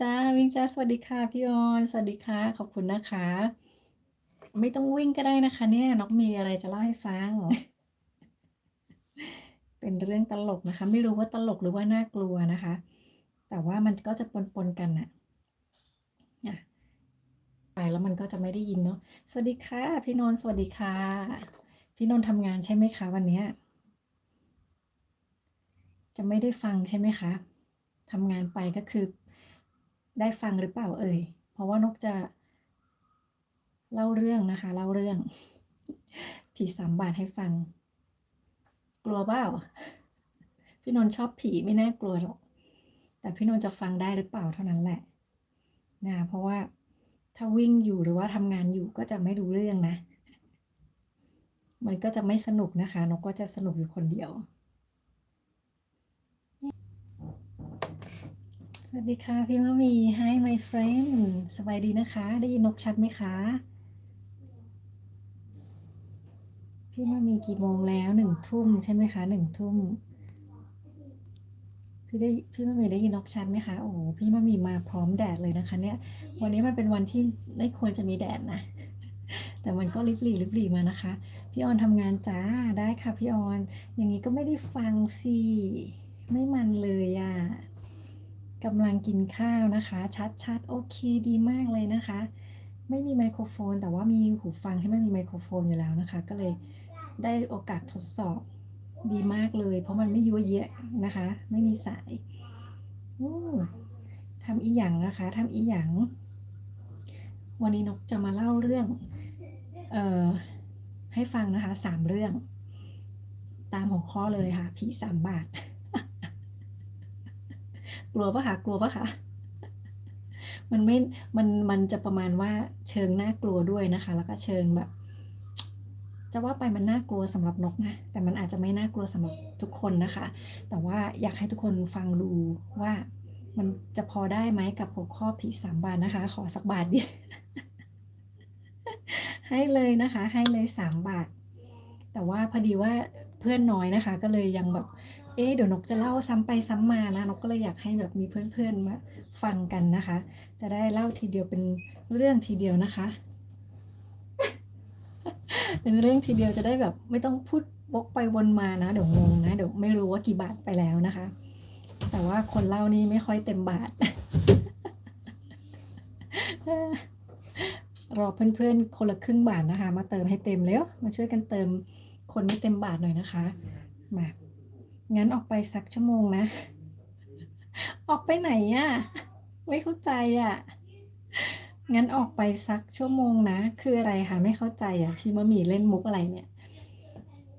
จ้าวิ่งจ้าสวัสดีค่ะพี่ออนสวัสดีค่ะขอบคุณนะคะไม่ต้องวิ่งก็ได้นะคะเนี่ยนกมีอะไรจะเล่าให้ฟังเป็นเรื่องตลกนะคะไม่รู้ว่าตลกหรือว่าน่ากลัวนะคะแต่ว่ามันก็จะปนๆกันน่ะอะไปแล้วมันก็จะไม่ได้ยินเนาะสวัสดีค่ะพี่นนท์สวัสดีค่ะพี่นนท์ทำงานใช่ไหมคะวันเนี้ยจะไม่ได้ฟังใช่ไหมคะทำงานไปก็คือได้ฟังหรือเปล่าเอ่ยเพราะว่านกจะเล่าเรื่องนะคะเล่าเรื่องผีสามบาทให้ฟัง กลัวเปล่าพี่นนท์ชอบผีไม่น่ากลัวหรอกแต่พี่นนท์จะฟังได้หรือเปล่าเท่านั้นแหละนะเพราะว่าถ้าวิ่งอยู่หรือว่าทำงานอยู่ก็จะไม่รู้เรื่องนะมันก็จะไม่สนุกนะคะนกก็จะสนุกอยู่คนเดียวสวัสดีค่ะพี่มะมี Hi my friend สบายดีนะคะได้ยินนกชัดไหมคะพี่มะมีกี่โมงแล้ว1 ทุ่มใช่ไหมคะ1 ทุ่มพี่มะมีได้ยินนกชัดไหมคะโอ้โหพี่มะมีมาพร้อมแดดเลยนะคะเนี่ยวันนี้มันเป็นวันที่ไม่ควรจะมีแดดนะแต่มันก็ริบหรี่มานะคะพี่ออนทำงานจ้าได้ค่ะพี่ออนอย่างนี้ก็ไม่ได้ฟังสิไม่มันเลยอ่ะกำลังกินข้าวนะคะชัดๆโอเคดีมากเลยนะคะไม่มีไมโครโฟนแต่ว่ามีหูฟังที่ไม่มีไมโครโฟนอยู่แล้วนะคะก็เลยได้โอกาสทดสอบดีมากเลยเพราะมันไม่ยั่วเยะนะคะไม่มีสายอืมทำอีหยังนะคะทำอีหยังวันนี้นกจะมาเล่าเรื่องเอ่อให้ฟังนะคะ3 เรื่องตามหัวข้อเลยค่ะผีสามบาทกลัวปะคะกลัวปะคะมันไม่มันจะประมาณว่าเชิงน่ากลัวด้วยนะคะแล้วก็เชิงแบบจะว่าไปมันน่ากลัวสำหรับนกนะแต่มันอาจจะไม่น่ากลัวสำหรับทุกคนนะคะแต่ว่าอยากให้ทุกคนฟังดูว่ามันจะพอได้ไหมกับหัวข้อผีสามบาทนะคะขอสักบาทเดียว ให้เลยนะคะให้เลย3 บาทแต่ว่าพอดีว่าเพื่อนน้อยนะคะก็เลยยังแบบเดี๋ยวนกจะเล่าซ้ำไปซ้ำมานะนกก็เลยอยากให้แบบมีเพื่อนๆมาฟังกันนะคะจะได้เล่าทีเดียวเป็นเรื่องทีเดียวนะคะเป็นเรื่องทีเดียวจะได้แบบไม่ต้องพูดวกไปวนมานะเดี๋ยวงงนะเดี๋ยวไม่รู้ว่ากี่บาทไปแล้วนะคะแต่ว่าคนเล่านี่ไม่ค่อยเต็มบาทรอเพื่อนๆคนละครึ่ง บาทนะคะมาเติมให้เต็มเร็วมาช่วยกันเติมคนไม่เต็มบาทหน่อยนะคะมางั้นออกไปสักชั่วโมงนะออกไปไหนอะไม่เข้าใจอะงั้นออกไปสักชั่วโมงนะคืออะไรคะไม่เข้าใจอะพี่มะหมี่เล่นมุกอะไรเนี่ย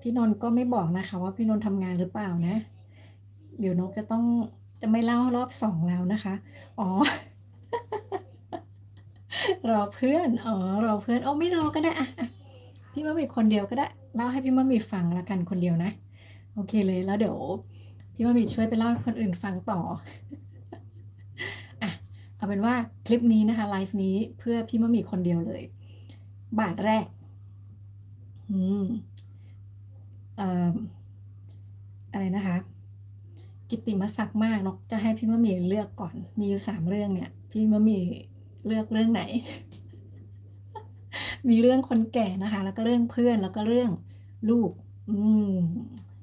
พี่นนท์ก็ไม่บอกนะคะว่าพี่นนท์ทำงานหรือเปล่านะเดี๋ยวนกจะไม่เล่ารอบ2แล้วนะคะอ๋อ รอเพื่อนอ๋อรอเพื่อนไม่รอก็ได้อะพี่มะหมี่คนเดียวก็ได้เล่าให้พี่มะหมี่ฟังแล้วกันคนเดียวนะโอเคเลยแล้วเดี๋ยวพี่มะหมี่ช่วยไปเล่าให้คนอื่นฟังต่ออะเอาเป็นว่าคลิปนี้นะคะไลฟ์นี้เพื่อพี่มะหมี่คนเดียวเลยบาทแรกอืมเอ่ออะไรนะคะกิตติมศักดิ์มากนกจะให้พี่มะหมี่เลือกก่อนมีอยู่3 เรื่องเนี่ยพี่มะหมี่เลือกเรื่องไหน มีเรื่องคนแก่นะคะแล้วก็เรื่องเพื่อนแล้วก็เรื่องลูกอืม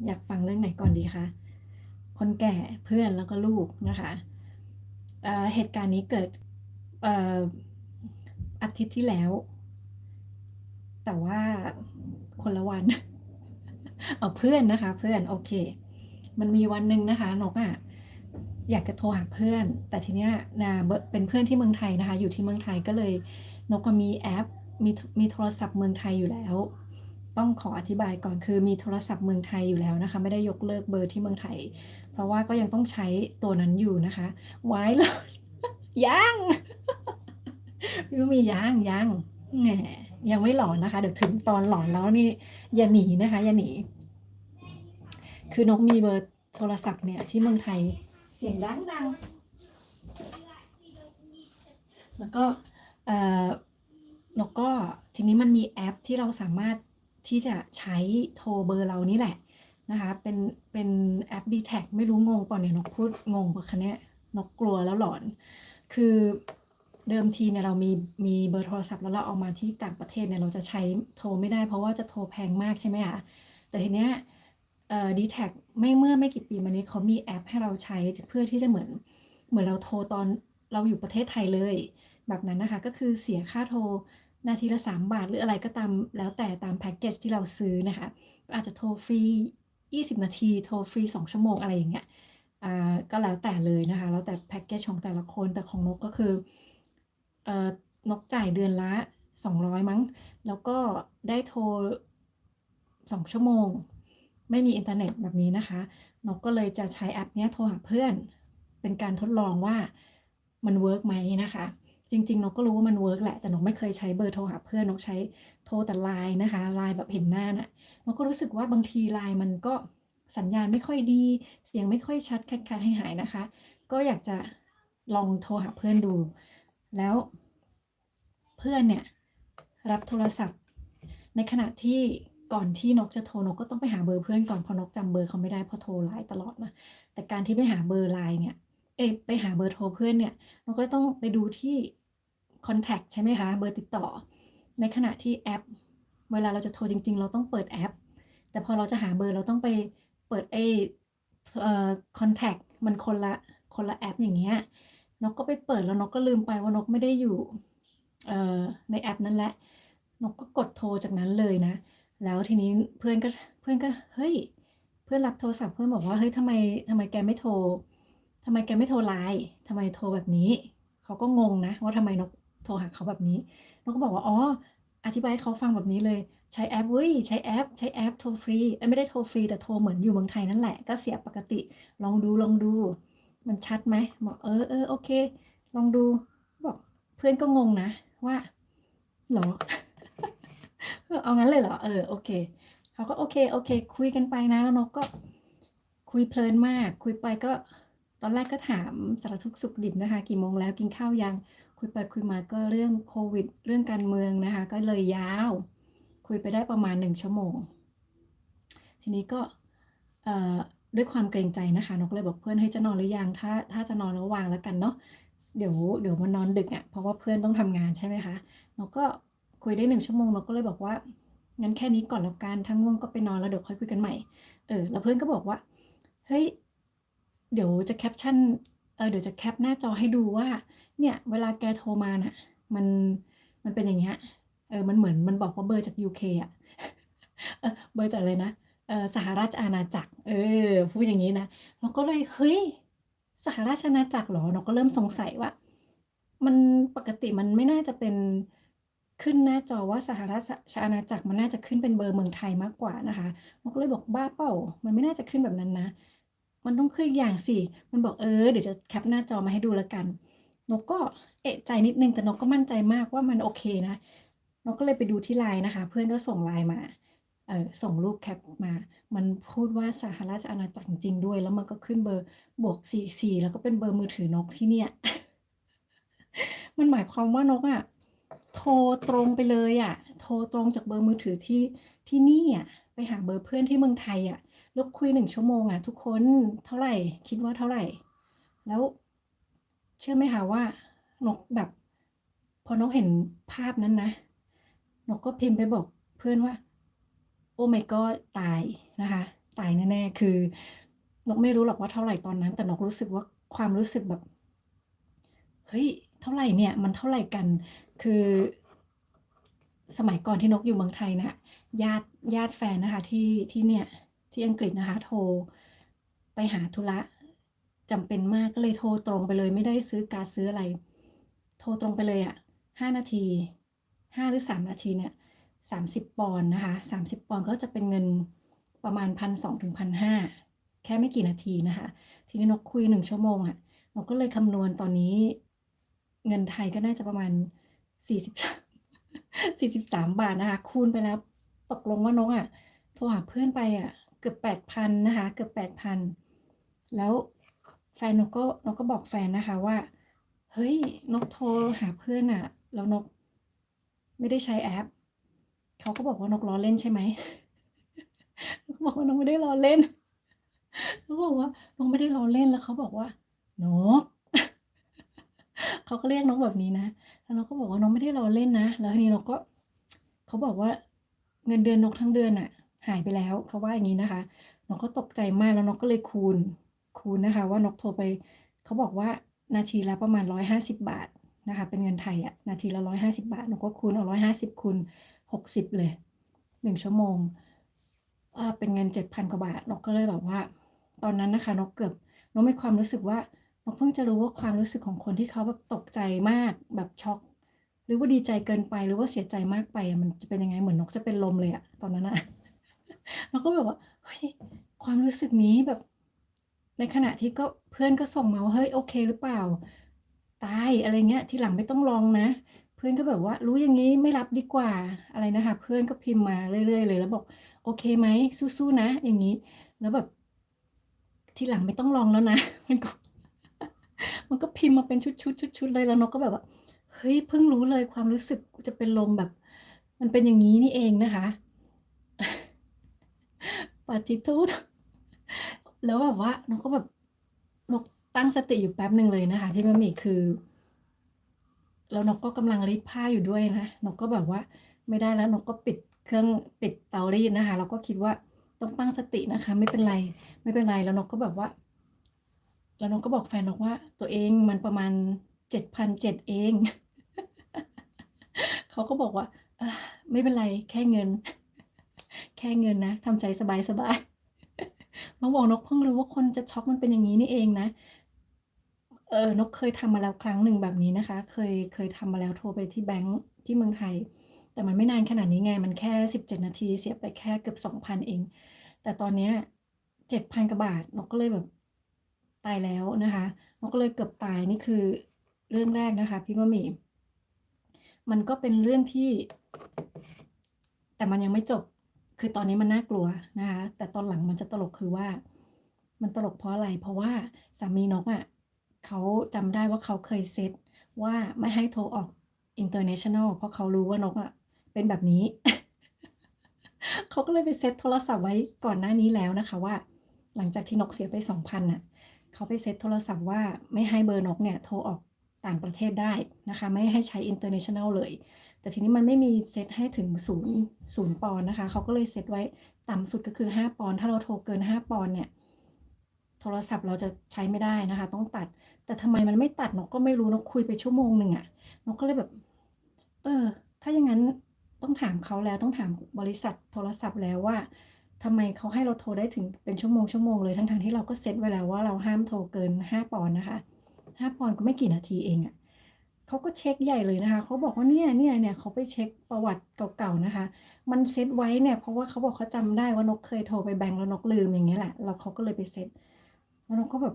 อยากฟังเรื่องไหนก่อนดีคะคนแก่เพื่อนแล้วก็ลูกนะคะเหตุการณ์นี้เกิดเอ่ออาทิตย์ที่แล้วแต่ว่าคนละวันเอาเพื่อนนะคะเพื่อนโอเคมันมีวันหนึ่งนะคะนกอะอยากจะโทรหาเพื่อนแต่ทีเนี้ยเป็นเพื่อนที่เมืองไทยนะคะอยู่ที่เมืองไทยก็เลยนกก็มีแอปมีโทรศัพท์เมืองไทยอยู่แล้วต้องขออธิบายก่อนคือมีโทรศัพท์เมืองไทยอยู่แล้วนะคะไม่ได้ยกเลิกเบอร์ที่เมืองไทยเพราะว่าก็ยังต้องใช้ตัวนั้นอยู่นะคะไว้แล้วยังพี่ว่ามียังแหมยังไม่หลอนนะคะเดี๋ยวถึงตอนหลอนแล้วนี่อย่าหนีนะคะอย่าหนีคือนกมีเบอร์โทรศัพท์เนี่ยที่เมืองไทยเสียงดังแล้วก็เอ่อนกก็ทีนี้มันมีแอปที่เราสามารถที่จะใช้โทรเบอร์เรานี่แหละนะคะเป็นแอป d t แทไม่รู้งงเปล่าเนี่ยนกพูดงงปะคะเนี่ยนกกลัวแล้วหลอน คือเดิมทีเนี่ยเรามีเบอร์โทรศัพท์แล้วเราเอามาที่ต่างประเทศเนี่ยเราจะใช้โทรไม่ได้เพราะว่าจะโทรแพงมากใช่ไหมคะแต่ทีเนี้ยDTAC เมื่อไม่กี่ปีมานี้เขามีแอปให้เราใช้เพื่อที่จะเหมือนเราโทรตอนเราอยู่ประเทศไทยเลยแบบนั้นนะคะก็คือเสียค่าโทรนาทีละ3 บาทหรืออะไรก็ตามแล้วแต่ตามแพ็กเกจที่เราซื้อนะคะอาจจะโทรฟรี20 นาทีโทรฟรี2 ชั่วโมงอะไรอย่างเงี้ยก็แล้วแต่เลยนะคะแล้วแต่แพ็กเกจของแต่ละคนแต่ของนกก็คือนกจ่ายเดือนละ200มั้งแล้วก็ได้โทร2 ชั่วโมงไม่มีอินเทอร์เน็ตแบบนี้นะคะนกก็เลยจะใช้แอปเนี้ยโทรหาเพื่อนเป็นการทดลองว่ามันเวิร์กไหมนะคะจริงๆนกก็รู้ว่ามันเวิร์กแหละแต่นกไม่เคยใช้เบอร์โทรหาเพื่อนนกใช้โทรแต่ LINE นะคะ LINE แบบเห็นหน้าน่ะนกก็รู้สึกว่าบางที LINE มันก็สัญญาณไม่ค่อยดีเสียงไม่ค่อยชัดขาดๆหายๆนะคะก็อยากจะลองโทรหาเพื่อนดูแล้วเพื่อนเนี่ยรับโทรศัพท์ในขณะที่ก่อนที่นกจะโทรนกก็ต้องไปหาเบอร์เพื่อนก่อนเพราะนกจำเบอร์เขาไม่ได้เพราะโทร LINE ตลอดนะแต่การที่ไปหาเบอร์ LINE เนี่ยไปหาเบอร์โทรเพื่อนเนี่ยนกก็ต้องไปดูที่คอนแทคใช่ไหมคะเบอร์ติดต่อในขณะที่แอปเวลาเราจะโทรจริงๆเราต้องเปิดแอปแต่พอเราจะหาเบอร์เราต้องไปเปิดคอนแทคมันคนละแอปอย่างเงี้ยนกก็ไปเปิดแล้วนกก็ลืมไปว่านกไม่ได้อยู่ในแอปนั้นแหละนกก็กดโทรจากนั้นเลยนะแล้วทีนี้เพื่อนก็เฮ้ยเพื่อนรับโทรศัพท์เพื่อนบอกว่าเฮ้ยทำไมแกไม่โทรทำไมแกไม่โทรไลน์ทำไมโทรแบบนี้เขาก็งงนะว่าทำไมนกโทรหาเขาแบบนี้นกก็บอกว่าอ๋ออธิบายให้เขาฟังแบบนี้เลยใช้แอปเว้ยใช้แอปโทรฟรีไม่ได้โทรฟรีแต่โทรเหมือนอยู่เมืองไทยนั่นแหละก็เสียปกติลองดูมันชัดไหมบอกโอเคลองดูบอกเพื่อนก็งงนะว่าเหรอ เอางั้นเลยเหรอโอเคเขาก็โอเคคุยกันไปนะแล้วนกก็คุยเพลินมากคุยไปก็ตอนแรกก็ถามสารทุกข์สุขดิบนะคะกี่โมงแล้วกินข้าวยังคุยไปคุยมาก็เรื่องโควิดเรื่องการเมืองนะคะก็เลยยาวคุยไปได้ประมาณ1 ชั่วโมงทีนี้ก็เอ่อด้วยความเกรงใจนะคะนกเลยบอกเพื่อนให้จะนอนหรือยังถ้าจะนอนแล้ววางแล้วกันเนาะเดี๋ยวมันนอนดึกอะเพราะว่าเพื่อนต้องทำงานใช่ไหมคะนกก็คุยได้1 ชั่วโมงนกก็เลยบอกว่างั้นแค่นี้ก่อนแล้วกันถ้าง่วงก็ไปนอนแล้วเดี๋ยวค่อยคุยกันใหม่แล้วเพื่อนก็บอกว่าเฮ้ยเดี๋ยวจะแคปชั่นเดี๋ยวจะแคปหน้าจอให้ดูว่าเนี่ยเวลาแกโทรมาน่ะมันมันเป็นอย่างเงี้ยมันเหมือนมันบอกว่าเบอร์จาก UK อะเบอร์จากอะไรนะ สหราชอาณาจักรพูดอย่างงี้นะเราก็เลยเฮ้ยสหราชอาณาจักรเหรอเราก็เริ่มสงสัยว่ามันปกติมันไม่น่าจะเป็นขึ้นหน้าจอว่าสหราชอาณาจักรมันน่าจะขึ้นเป็นเบอร์เมืองไทยมากกว่านะคะเราก็เลยบอกบ้าเปล่ามันไม่น่าจะขึ้นแบบนั้นนะมันต้องขึ้นอีกอย่างสิมันบอกเดี๋ยวจะแคปหน้าจอมาให้ดูแล้วกันนกก็เอะใจนิดหนึ่งแต่นกก็มั่นใจมากว่ามันโอเคนะนกก็เลยไปดูที่ LINE นะคะเพื่อนก็ส่ง LINE มาส่งรูปแคปมา มันพูดว่าสหราชอาณาจักรจริงๆด้วย แล้วมันก็ขึ้นเบอร์บวก44แล้วก็เป็นเบอร์มือถือนกที่เนี่ย มันหมายความว่านกอะโทรตรงไปเลยอะโทรตรงจากเบอร์มือถือที่นี่อะไปหาเบอร์เพื่อนที่เมืองไทยอะแล้วคุย1 ชั่วโมงอะทุกคนเท่าไหร่คิดว่าเท่าไหร่แล้วเชื่อไหมคะว่านกแบบพอนกเห็นภาพนั้นนะนกก็พิมพ์ไปบอกเพื่อนว่าโอ้ my god ตายนะคะตายแน่ๆคือนกไม่รู้หรอกว่าเท่าไหร่ตอนนั้นแต่นกรู้สึกว่าความรู้สึกแบบเฮ้ยเท่าไหร่เนี่ยมันเท่าไหร่กันคือสมัยก่อนที่นกอยู่เมืองไทยน่ะญาติแฟนนะคะที่เนี่ยที่อังกฤษนะคะโทรไปหาธุระจำเป็นมากก็เลยโทรตรงไปเลยไม่ได้ซื้อการ์ดซื้ออะไรโทรตรงไปเลยอะ5 นาที5 หรือ 3 นาทีเนี่ย30 ปอนด์นะคะ30 ปอนด์ก็จะเป็นเงินประมาณ1,200 ถึง 1,500แค่ไม่กี่นาทีนะคะทีนี้นกคุย1 ชั่วโมงอะนกก็เลยคำนวณตอนนี้เงินไทยก็น่าจะประมาณ43 43 บาทนะคะคูณไปแล้วตกลงว่านกอะโทรหาเพื่อนไปอะเกือบ 8,000 นะคะเกือบ 8,000แล้วแฟนนกก็บอกแฟนนะคะว่าเฮ้ยนกโทรหาเพื่อนอะแล้วนกไม่ได้ใช้แอปเขาก็บอกว่านกล้อเล่นใช่ไหมนกบอกว่านกไม่ได้ล้อเล่นเขาบอกว่านกไม่ได้ล้อเล่นแล้วเขาบอกว่านก เขาก็เรียกนกแบบนี้นะแล้วนกก็บอกว่าน้องไม่ได้ล้อเล่นนะแล้วทีนี้นกก็เขาบอกว่าเงินเดือนนกทั้งเดือนน่ะหายไปแล้วเขาว่าอย่างงี้นะคะนกก็ตกใจมากแล้วนกก็เลยคูณนะคะว่านกโทรไปเขาบอกว่านาทีละประมาณ150บาทนะคะเป็นเงินไทยอะนาทีละ150บาทนกก็คูณเอา150คูณ60เลย1ชั่วโมงเป็นเงิน7,000กว่าบาทนกก็เลยแบบว่าตอนนั้นน่ะค่ะนกมีความรู้สึกว่า เราเพิ่งจะรู้ว่าความรู้สึกของคนที่เขาแบบตกใจมากแบบช็อกหรือว่าดีใจเกินไปหรือว่าเสียใจมากไปอะมันจะเป็นยังไงเหมือนนกจะเป็นลมเลยอะตอนนั้นน่ะเราก็แบบว่าเฮ้ยความรู้สึกนี้แบบในขณะที่ก็เพื่อนก็ส่งมาว่าเฮ้ยโอเคหรือเปล่าตายอะไรเงี้ยทีหลังไม่ต้องลองนะเพื่อนก็แบบว่ารู้อย่างงี้ไม่รับดีกว่าอะไรนะคะเพื่อนก็พิมพ์มาเรื่อยๆเลยแล้วบอกโอเคไหมสู้ๆนะอย่างงี้แล้วแบบทีหลังไม่ต้องลองแล้วนะมันก็ มันก็พิมพ์มาเป็นชุดๆๆๆเลยแล้วนกก็แบบว่าเฮ้ยเพิ่งรู้เลยความรู้สึกจะเป็นลมแบบมันเป็นอย่างงี้นี่เองนะคะปาฏิโทษแล้วแบบว่านกก็แบบนกตั้งสติอยู่แป๊บหนึ่งเลยนะคะพี่มะหมี่คือแล้วนกก็กำลังรีดผ้าอยู่ด้วยนะนกก็แบบว่าไม่ได้แล้วนกก็ปิดเตารีดนะคะเราก็คิดว่าต้องตั้งสตินะคะไม่เป็นไรแล้วนกก็แบบว่าแล้วนกก็บอกแฟนนกว่าตัวเองมันประมาณ7,700เอง เขาก็บอกว่าอาไม่เป็นไรแค่เงินแค่เงินนะทำใจสบายๆน้องบอกนกเพิ่งรู้ว่าคนจะช็อกมันเป็นอย่างงี้นี่เองนะนกเคยทำมาแล้วครั้งหนึ่งแบบนี้นะคะเคยทำมาแล้วโทรไปที่แบงก์ที่เมืองไทยแต่มันไม่นานขนาดนี้ไงมันแค่17นาทีเสียไปแค่เกือบ2,000เองแต่ตอนเนี้ย7,000กว่าบาทนกก็เลยแบบตายแล้วนะคะนกก็เลยเกือบตายนี่คือเรื่องแรกนะคะพี่มะหมี่มันก็เป็นเรื่องที่ แต่มันยังไม่จบ คือตอนนี้มันน่ากลัวนะคะแต่ตอนหลังมันจะตลกคือว่ามันตลกเพราะอะไร เพราะว่าสามีนกอะเขาจำได้ว่าเขาเคยเซตว่าไม่ให้โทรออก international เพราะเขารู้ว่านกอะเป็นแบบนี้ เขาก็เลยไปเซตโทรศัพท์ไว้ก่อนหน้านี้แล้วนะคะว่าหลังจากที่นกเสียไป2,000น่ะเขาไปเซตโทรศัพท์ว่าไม่ให้เบอร์นกเนี่ยโทรออกต่างประเทศได้นะคะไม่ให้ใช้ international เลยแต่ทีนี้มันไม่มีเซตให้ถึง0ปอนด์นะคะเขาก็เลยเซตไว้ต่ำสุดก็คือ5ปอนด์ถ้าเราโทรเกิน5ปอนด์เนี่ยโทรศัพท์เราจะใช้ไม่ได้นะคะต้องตัดแต่ทำไมมันไม่ตัดนกก็ไม่รู้นกคุยไปชั่วโมงหนึ่งอะนกก็เลยแบบ เออถ้าอย่างงั้นต้องถามเขาแล้วต้องถามบริษัทโทรศัพท์แล้วว่าทำไมเขาให้เราโทรได้ถึงเป็นชั่วโมงเลยทั้งๆที่เราก็เซตไว้แล้วว่าเราห้ามโทรเกิน5ปอนด์นะคะ5ปอนด์ก็ไม่กี่นาทีเองอะเขาก็เช็กใหญ่เลยนะคะเขาบอกว่าเนี่ยเขาไปเช็กประวัติเก่าๆนะคะมันเซตไว้เนี่ยเพราะว่าเขาบอกเขาจำได้ว่านกเคยโทรไปแบงก์แล้วนกลืมอย่างเงี้ยแหละแล้วเขาก็เลยไปเซตแล้วนกก็แบบ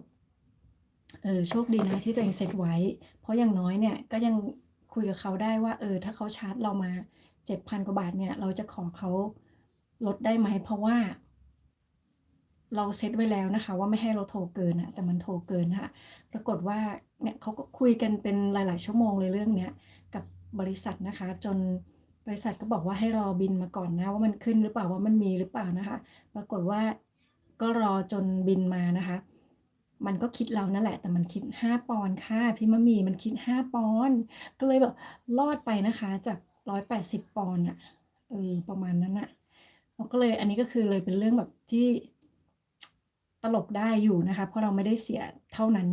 โชคดีนะที่ตัวเองเซตไว้ เพราะอย่างน้อยเนี่ยก็ยังคุยกับเขาได้ว่าถ้าเขาชาร์จเรามา7,000กว่าบาทเนี่ยเราจะขอเขาลดได้ไหมเพราะว่าเราเซตไว้แล้วนะคะว่าไม่ให้เราโทรเกินน่ะแต่มันโทรเกินค่ะปรากฏว่าเนี่ยเขาก็คุยกันเป็นหลายๆชั่วโมงเลยเรื่องเนี้ยกับบริษัทนะคะจนบริษัทก็บอกว่าให้รอบิลมาก่อนนะว่ามันขึ้นหรือเปล่าว่ามันมีหรือเปล่านะคะปรากฏว่าก็รอจนบิลมานะคะ มันก็คิดเรานั่นแหละแต่มันคิด5ปอนด์ค่ะพี่มะหมี่มันคิด5ปอนด์ก็เลยแบบรอดไปนะคะจาก180ปอนด์น่ะประมาณนั้นน่ะเราก็เลยอันนี้ก็คือเลยเป็นเรื่องแบบที่ตลกได้อยู่นะคะเพราะเราไม่ได้เสียเท่านั้น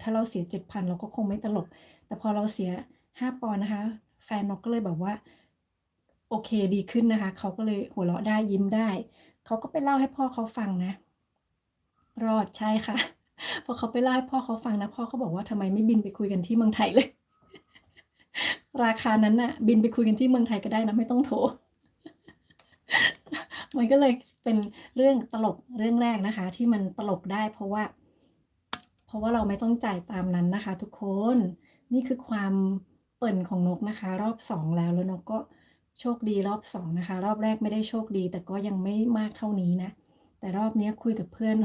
ถ้าเราเสีย7,000เราก็คงไม่ตลกแต่พอเราเสีย5ปอนด์นะคะแฟนนกก็เลยแบบว่าโอเคดีขึ้นนะคะเขาก็เลยหัวเราะได้ยิ้มได้เขาก็ไปเล่าให้พ่อเขาฟังนะ รอดใช่ค่ะพอเขาไปเล่าให้พ่อเขาฟังนะพ่อเขาบอกว่าทำไมไม่บินไปคุยกันที่เมืองไทยเลยราคานั้นน่ะบินไปคุยกันที่เมืองไทยก็ได้นะไม่ต้องโทรมันก็เลยเป็นเรื่องตลกเรื่องแรกนะคะที่มันตลกได้เพราะว่าเราไม่ต้องจ่ายตามนั้นนะคะทุกคนนี่คือความเปิ่นของนกนะคะรอบ2แล้วนกก็โชคดีรอบ2นะคะรอบแรกไม่ได้โชคดีแต่ก็ยังไม่มากเท่านี้นะแต่รอบเนี้ยคุยกับเพื่อน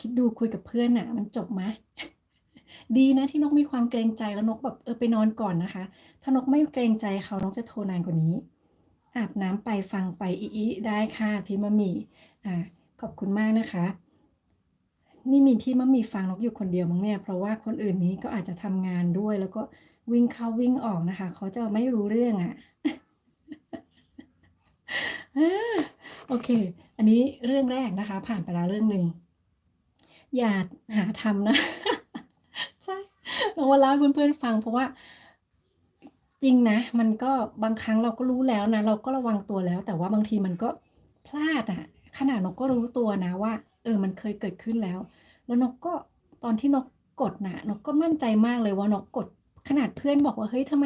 คิดดูคุยกับเพื่อนน่ะมันจบไหมดีนะที่นกมีความเกรงใจแล้วนกแบบไปนอนก่อนนะคะถ้านกไม่เกรงใจเขานกจะโทรนานกว่านี้อาบน้ำไปฟังไปอิอิได้ค่ะพี่มะหมี่อาขอบคุณมากนะคะ นี่มีพี่มะหมี่ฟังนกอยู่คนเดียวมั้งเนี่ยเพราะว่าคนอื่นนี้ก็อาจจะทำงานด้วยแล้วก็วิ่งเข้าวิ่งออกนะคะเขาจะไม่รู้เรื่องอะอาโอเคอันนี้เรื่องแรกนะคะผ่านไปแล้วเรื่องหนึ่งอย่าหาทำนะใช่เรามาเล่าให้เพื่อนๆฟังเพราะว่าจริงนะมันก็บางครั้งเราก็รู้แล้วนะเราก็ระวังตัวแล้วแต่ว่าบางทีมันก็พลาดอะขนาดนกก็รู้ตัวนะว่ามันเคยเกิดขึ้นแล้วแล้วนกก็ตอนที่นกกดน่ะนกก็มั่นใจมากเลยว่านกกดขนาดเพื่อนบอกว่าเฮ้ยทำไม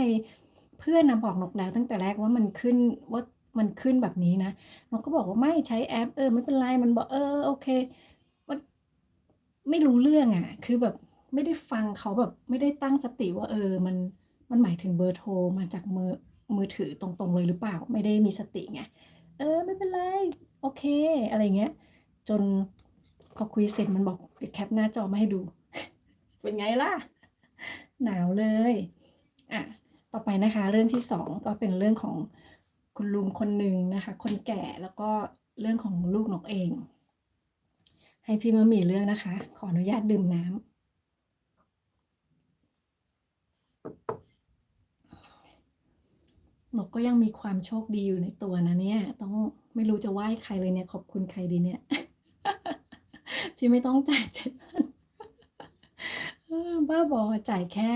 เพื่อนน่ะบอกนกแล้วตั้งแต่แรกว่ามันขึ้นว่ามันขึ้นแบบนี้นะนกก็บอกว่าไม่ใช้แอปไม่เป็นไรมันบอกโอเคมันไม่รู้เรื่องอะคือแบบไม่ได้ฟังเขาแบบไม่ได้ตั้งสติว่ามันหมายถึงเบอร์โทรมาจากมือถือตรงๆเลยหรือเปล่าไม่ได้มีสติไงไม่เป็นไรโอเคอะไรอย่างเงี้ยจนพอคุยเสร็จมันบอกเดี๋ยวแคปหน้าจอมาให้ดูเป็นไงล่ะหนาวเลยอะต่อไปนะคะเรื่องที่2ก็เป็นเรื่องของคุณลุงคนหนึ่งนะคะคนแก่แล้วก็เรื่องของลูกนกเองให้พี่มะหมี่เลือกนะคะขออนุญาตดื่มน้ำ นกก็ยังมีความโชคดีอยู่ในตัวนะเนี่ยต้องไม่รู้จะไหว้ใครเลยเนี่ยขอบคุณใครดีเนี่ยที่ไม่ต้องจ่าย7,000บ้าบอจ่ายแค่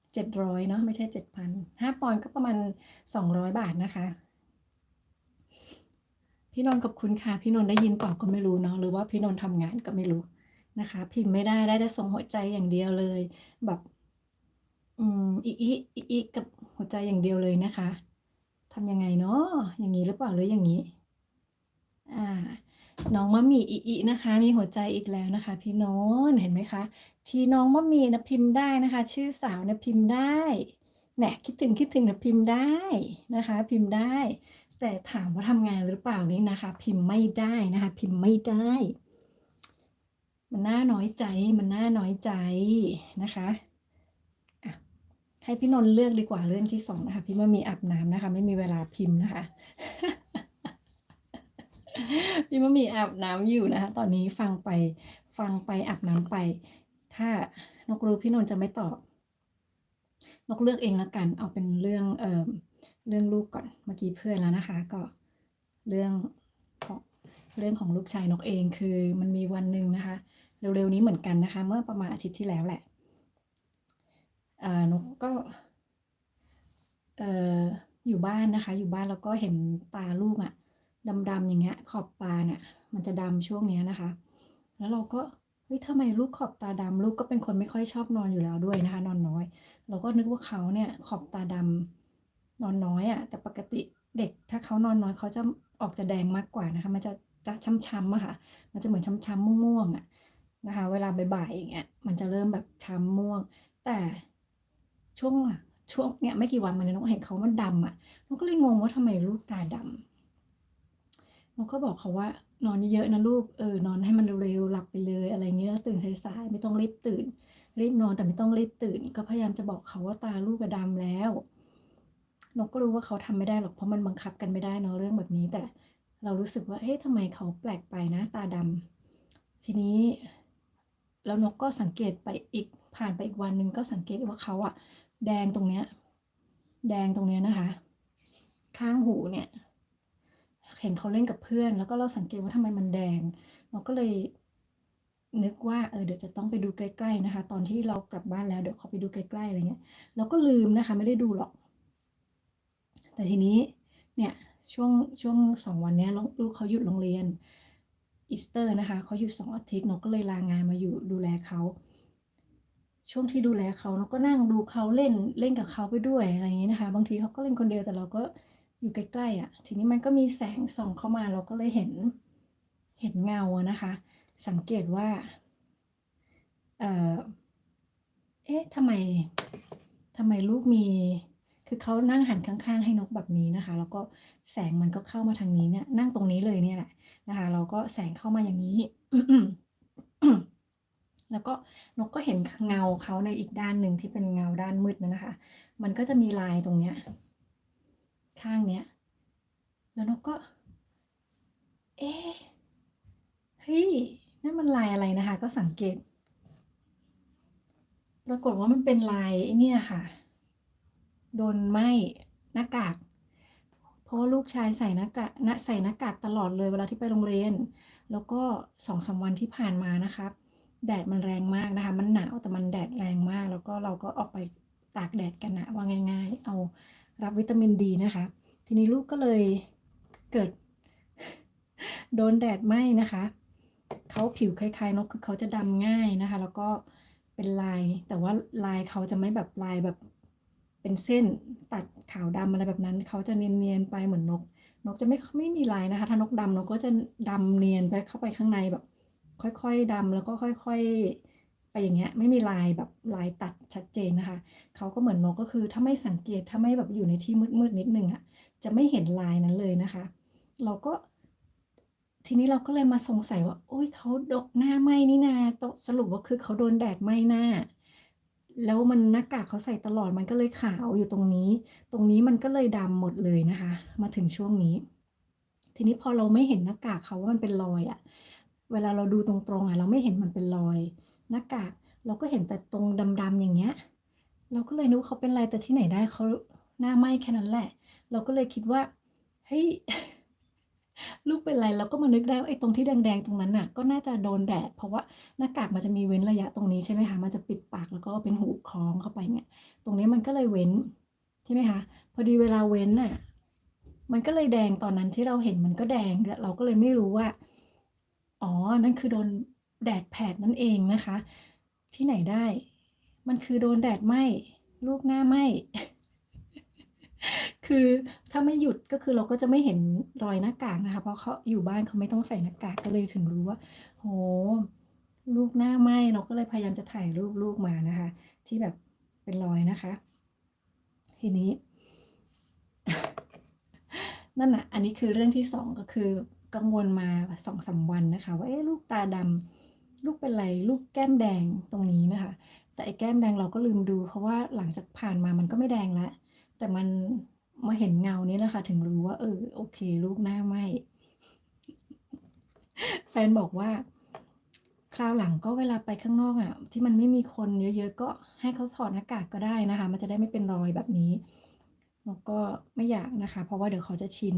700เนาะไม่ใช่7,0005ปอนด์ก็ประมาณ200บาทนะคะพี่นนท์ขอบคุณค่ะพี่นนท์ได้ยินเปล่าก็ไม่รู้เนาะหรือว่าพี่นนท์ทำงานก็ไม่รู้นะคะพิมพ์ไม่ได้ได้แต่ส่งหัวใจอย่างเดียวเลยแบบอิกับหัวใจอย่างเดียวเลยนะคะทำยังไงเนาะอย่างงี้หรือเปล่าหรืออย่างงี้ อ่าน้องมะหมี่อินะคะมีหัวใจอีกแล้วนะคะพี่โน้นเห็นไหมคะที่น้องมะหมี่นะพิมพ์ได้นะคะชื่อสาวนะพิมพ์ได้แหน่คิดถึงนะพิมพ์ได้นะคะพิมพ์ได้แต่ถามว่าทำงานหรือเปล่านี่นะคะพิมพ์ไม่ได้นะคะพิมพ์ไม่ได้มันน่าน้อยใจมันน่าน้อยใจนะคะอะให้พี่นนท์เลือกดีกว่าเรื่องที่2นะคะพี่มะหมี่อาบน้ำนะคะไม่มีเวลาพิมพ์นะคะ พี่มะหมี่อาบน้ำอยู่นะคะตอนนี้ฟังไปอาบน้ำไปถ้านกรู้พี่นนท์จะไม่ตอบนกเลือกเองแล้วกันเอาเป็นเรื่องลูกก่อนเมื่อกี้เพื่อนแล้วนะคะก็เรื่องของเรื่องของลูกชายนกเองคือมันมีวันหนึ่งนะคะเร็วๆนี้เหมือนกันนะคะเมื่อประมาณอาทิตย์ที่แล้วแหละนกก็เอ่ออยู่บ้านนะคะอยู่บ้านแล้วก็เห็นตาลูกอะดำๆอย่างเงี้ยขอบตาเนี่ยมันจะดำช่วงเนี้ยนะคะแล้วเราก็เฮ้ยทำไมลูกขอบตาดำลูกก็เป็นคนไม่ค่อยชอบนอนอยู่แล้วด้วยนะคะนอนน้อยเราก็นึกว่าเขาเนี่ยขอบตาดำนอนน้อยอะแต่ปกติเด็กถ้าเขานอนน้อยเขาจะออกจะแดงมากกว่านะคะมันจะช้ำๆอะค่ะมันจะเหมือนช้ำๆม่วงๆอะนะคะเวลาบ่ายๆอย่างเงี้ยมันจะเริ่มแบบช้ำม่วงแต่ช่วง ช่วงเนี่ยไม่กี่วันมานี้นกเห็นเขามันดำอะนกก็เลยงงว่าทำไมลูกตาดำนกก็บอกเขาว่านอนเยอะๆนะลูกนอนให้มันเร็วๆหลับไปเลยอะไรเงี้ยตื่นสายๆไม่ต้องรีบตื่นรีบนอนแต่ไม่ต้องรีบตื่นก็พยายามจะบอกเขาว่าตาลูกอะดำแล้วนกก็รู้ว่าเขาทำไม่ได้หรอกเพราะมันบังคับกันไม่ได้เนาะเรื่องแบบนี้แต่เรารู้สึกว่าเอ๊ะทำไมเขาแปลกไปนะตาดำทีนี้แล้วนกก็สังเกตไปอีกผ่านไปอีกวันหนึ่งก็สังเกตว่าเขาอะแดงตรงเนี้ย แดงตรงเนี้ยนะคะข้างหูเนี่ยเห็นเขาเล่นกับเพื่อนแล้วก็เราสังเกตว่าทำไมมันแดงเราก็เลยนึกว่าเดี๋ยวจะต้องไปดูใกล้ๆนะคะตอนที่เรากลับบ้านแล้วเดี๋ยวขอไปดูใกล้ๆอะไรเงี้ยเราก็ลืมนะคะไม่ได้ดูหรอกแต่ทีนี้เนี่ยช่วงช่วง2 วันเนี้ยลูกเขาหยุดโรงเรียนอีสเตอร์นะคะเขาหยุด2 อาทิตย์เราก็เลยลางานมาอยู่ดูแลเขาช่วงที่ดูแลเขาเราก็นั่งดูเขาเล่นกับเขาไปด้วยอะไรอย่างงี้นะคะบางทีเขาก็เล่นคนเดียวแต่เราก็อยู่ใกล้ๆอะทีนี้มันก็มีแสงส่องเข้ามาเราก็เลยเห็นเงาอะนะคะสังเกตว่าเอ่อเอ๊ะทำไมลูกมีคือเขานั่งหันข้างๆให้นกแบบนี้นะคะแล้วก็แสงมันก็เข้ามาทางนี้เนี่ยนั่งตรงนี้เลยเนี่ยแหละนะคะแล้วก็แสงเข้ามาอย่างนี้ แล้วก็นกก็เห็นเงาเขาในอีกด้านหนึ่งที่เป็นเงาด้านมืดนั่นนะคะมันก็จะมีลายตรงเนี้ยข้างเนี้ยแล้วนกก็เอ๊ะเฮ้ย นั่นมันลายอะไรนะคะก็สังเกตปรากฏว่ามันเป็นลายไอ้เนี่ยค่ะโดนไหม้หน้ากากเพราะว่าลูกชายใส่หน้ากากใส่หน้ากากตลอดเลยเวลาที่ไปโรงเรียนแล้วก็2-3วันที่ผ่านมานะคะแดดมันแรงมากนะคะมันหนาวแต่มันแดดแรงมากแล้วก็เราก็ออกไปตากแดดกันนะว่าง่ายๆเอารับวิตามินดีนะคะทีนี้ลูกก็เลยเกิดโดนแดดไหม้นะคะเขาผิวคล้ายๆนกคือเขาจะดำง่ายนะคะแล้วก็เป็นลายแต่ว่าลายเขาจะไม่แบบลายแบบเป็นเส้นตัดขาวดำอะไรแบบนั้นเขาจะเนียนๆไปเหมือนนกจะไม่มีลายนะคะถ้านกดำนกก็จะดำเนียนไปเข้าไปข้างในแบบค่อยๆดำแล้วก็ค่อยๆไปอย่างเงี้ยไม่มีลายแบบลายตัดชัดเจนนะคะเขาก็เหมือนนกก็คือถ้าไม่สังเกตถ้าไม่แบบอยู่ในที่มืดๆนิดนึงอะจะไม่เห็นลายนั้นเลยนะคะเราก็ ทีนี้เราก็เลยมาสงสัยว่าโอ๊ยเขาหน้าไหม้นี่นาสรุปว่าคือเขาโดนแดดไหม้หน้าแล้วมันหน้ากากเขาใส่ตลอดมันก็เลยขาวอยู่ตรงนี้มันก็เลยดำหมดเลยนะคะมาถึงช่วงนี้ทีนี้พอเราไม่เห็นหน้ากากเขาว่ามันเป็นรอยอะเวลาเราดูตรงๆอะเราไม่เห็นมันเป็นรอยหน้ากากเราก็เห็นแต่ตรงดำๆอย่างเงี้ยเราก็เลยนึกว่าเขาเป็นไรแต่ที่ไหนได้เขาหน้าไหม้แค่นั้นแหละเราก็เลยคิดว่าเฮ้ย ลูกเป็นไรเราก็มานึกได้ว่าไอ้ตรงที่แดงๆตรงนั้นน่ะก็น่าจะโดนแดดเพราะว่าหน้ากากมันจะมีเว้นระยะตรงนี้ใช่ไหมคะมันจะปิดปากแล้วก็เป็นหูคล้องเข้าไปเนี่ยตรงนี้มันก็เลยเว้นใช่ไหมคะพอดีเวลาเว้นน่ะมันก็เลยแดงตอนนั้นที่เราเห็นมันก็แดงเราก็เลยไม่รู้ว่าอ๋อนั่นคือโดนแดดแผดนั่นเองนะคะที่ไหนได้มันคือโดนแดดไหม้ลูกหน้าไหม้ คือถ้าไม่หยุดก็คือเราก็จะไม่เห็นรอยหน้ากากนะคะเพราะเขาอยู่บ้านเขาไม่ต้องใส่หน้ากากก็เลยถึงรู้ว่าโอ้โฮลูกหน้าไหม้เราก็เลยพยายามจะถ่ายรูปลูกมานะคะที่แบบเป็นรอยนะคะทีนี้นั่นน่ะอันนี้คือเรื่องที่2ก็คือกังวลมา2-3วันนะคะว่าเอ๊ะลูกตาดำลูกเป็นไรลูกแก้มแดงตรงนี้นะคะแต่ไอ้แก้มแดงเราก็ลืมดูเพราะว่าหลังจากผ่านมามันก็ไม่แดงแล้วแต่มันมาเห็นเงานี้แหละค่ะถึงรู้ว่าโอเคลูกหน้าไหม้แฟนบอกว่าคราวหลังก็เวลาไปข้างนอกอะที่มันไม่มีคนเยอะๆก็ให้เขาถอดหน้ากากก็ได้นะคะมันจะได้ไม่เป็นรอยแบบนี้แล้วก็ไม่อยากนะคะเพราะว่าเดี๋ยวเขาจะชิน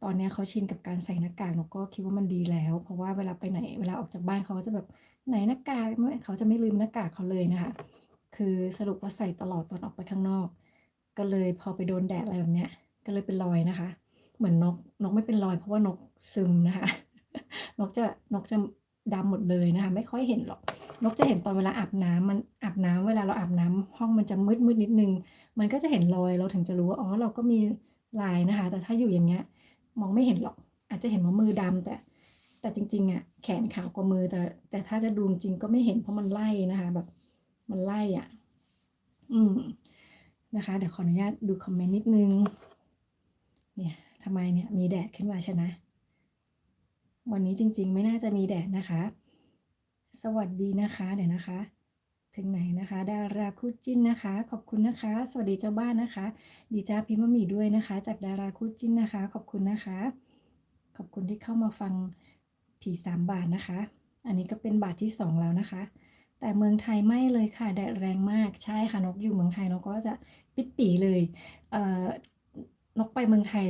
ตอนนี้เขาชินกับการใส่หน้ากากเราก็คิดว่ามันดีแล้วเพราะว่าเวลาไปไหนเวลาออกจากบ้านเขาก็จะแบบไหนหน้ากากไม่เขาจะไม่ลืมหน้ากากเขาเลยนะคะคือสรุปว่าใส่ตลอดตอนออกไปข้างนอกก็เลยพอไปโดนแดดอะไรแบบเนี้ยก็เลยเป็นรอยนะคะเหมือนนกไม่เป็นรอยเพราะว่านกซึมนะคะ นกจะนกจะดำหมดเลยนะคะไม่ค่อยเห็นหรอกนกจะเห็นตอนเวลาอาบน้ำมันอาบน้ำเวลาเราอาบน้ำห้องมันจะมืดๆนิดนึงมันก็จะเห็นรอยเราถึงจะรู้ว่าอ๋อเราก็มีลายนะคะแต่ถ้าอยู่อย่างเงี้ยมองไม่เห็นหรอกอาจจะเห็นว่ามือดำแต่จริงๆอะแขนขาวกว่ามือแต่ถ้าจะดูจริงก็ไม่เห็นเพราะมันไล่นะคะแบบมันไล่อะอืมนะคะเดี๋ยวขออนุญาตดูคอมเมนต์นิดนึงเนี่ยทำไมเนี่ยมีแดดขึ้นมาใช่ไหม วันนี้จริงๆไม่น่าจะมีแดดนะคะ สวัสดีนะคะเดี๋ยวนะคะถึงไหนนะคะดาราคู่จิ้นนะคะขอบคุณนะคะสวัสดีเจ้าบ้านนะคะดีจ้าพิมพ์บะหมี่ด้วยนะคะจากดาราคู่จิ้นนะคะขอบคุณนะคะขอบคุณที่เข้ามาฟังผี3 บาทนะคะอันนี้ก็เป็นบาทที่2แล้วนะคะแต่เมืองไทยไม่เลยค่ะแดดแรงมากใช่ค่ะนกอยู่เมืองไทยนกก็จะปิดปีเลยเอ่อนกไปเมืองไทย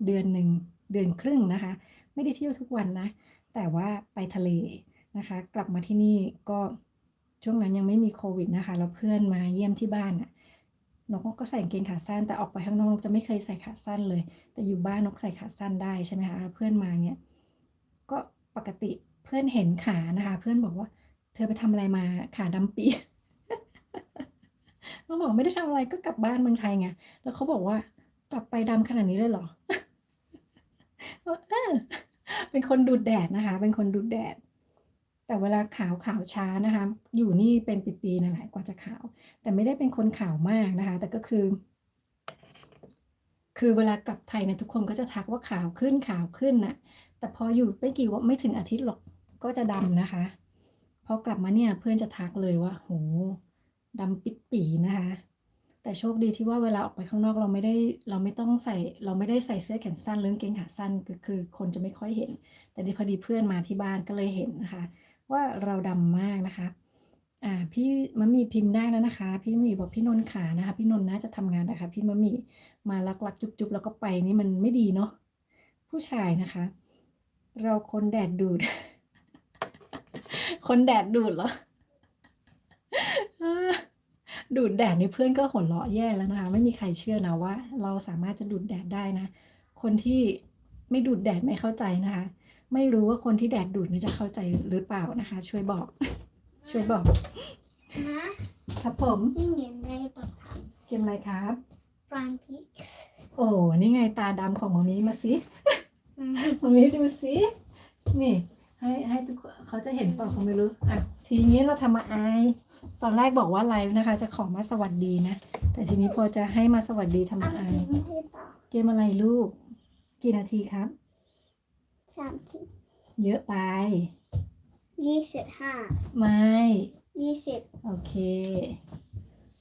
เดือนหนึ่งเดือนครึ่งนะคะไม่ได้เที่ยวทุกวันนะแต่ว่าไปทะเลนะคะกลับมาที่นี่ก็ช่วงนั้นยังไม่มีโควิดนะคะแล้วเพื่อนมาเยี่ยมที่บ้านน่ะนกก็ใส่กางเกงขาสั้นแต่ออกไปข้างนอกนกจะไม่เคยใส่ขาสั้นเลยแต่อยู่บ้านนกใส่ขาสั้นได้ใช่ไหมคะเพื่อนมาเงี้ยก็ปกติเพื่อนเห็นขานะคะเพื่อนบอกว่าเธอไปทำอะไรมาขาดำปี เราบอกไม่ได้ทำอะไรก็กลับบ้านเมืองไทยไงแล้วเขาบอกว่ากลับไปดำขนาดนี้เลยเหรอเป็นคนดูดแดดนะคะเป็นคนดูดแดดแต่เวลาขาวช้านะคะอยู่นี่เป็นปีๆนั่นแหละกว่าจะขาวแต่ไม่ได้เป็นคนขาวมากนะคะแต่ก็คือเวลากลับไทยเนี่ยทุกคนก็จะทักว่าขาวขึ้นน่ะแต่พออยู่ไม่ถึงอาทิตย์หรอกก็จะดำนะคะพอกลับมาเนี่ยเพื่อนจะทักเลยว่าโอ้โฮดำปิดปี่นะคะ แต่โชคดีที่ว่าเวลาออกไปข้างนอกเราไม่ต้องใส่เราไม่ได้ใส่เสื้อแขนสั้นหรือกางเกงขาสั้นคือคนจะไม่ค่อยเห็น แต่นี่พอดีเพื่อนมาที่บ้านก็เลยเห็นนะคะ ว่าเราดำมากนะคะพี่มะหมี่พิมพ์ได้แล้วนะคะ พี่มะหมี่บอกพี่นนท์ขานะคะ พี่นนท์น่าจะทำงานนะคะ พี่มะหมี่มาลักจุ๊บๆแล้วก็ไปนี่มันไม่ดีเนาะผู้ชายนะคะ เราคนแดดดูด คนแดดดูดเหรอ ดูดแดดนี่เพื่อนก็หัวเราะแย่แล้วนะคะไม่มีใครเชื่อนะว่าเราสามารถจะดูดแดดได้นะคนที่ไม่ดูดแดดไม่เข้าใจนะคะไม่รู้ว่าคนที่แดดดูดนี่จะเข้าใจหรือเปล่านะคะช่วยบอกช่วยบอกครับผมนี่เงินได้ปะครับเกมอะไรครับ ฟรานพิก โอ้นี่ไงตาดำของมามีมาสิมามีดูสินี่ให้ทุกคนเขาจะเห็นเปล่าเขาไม่รู้อ่ะทีนี้เราทำมาอายตอนแรกบอกว่าไลฟ์นะคะจะขอมาสวัสดีนะแต่ทีนี้พอจะให้มาสวัสดีทำมาอายเกมอะไรลูกกี่นาทีครับ30 เยอะไป25ไม่20โอเค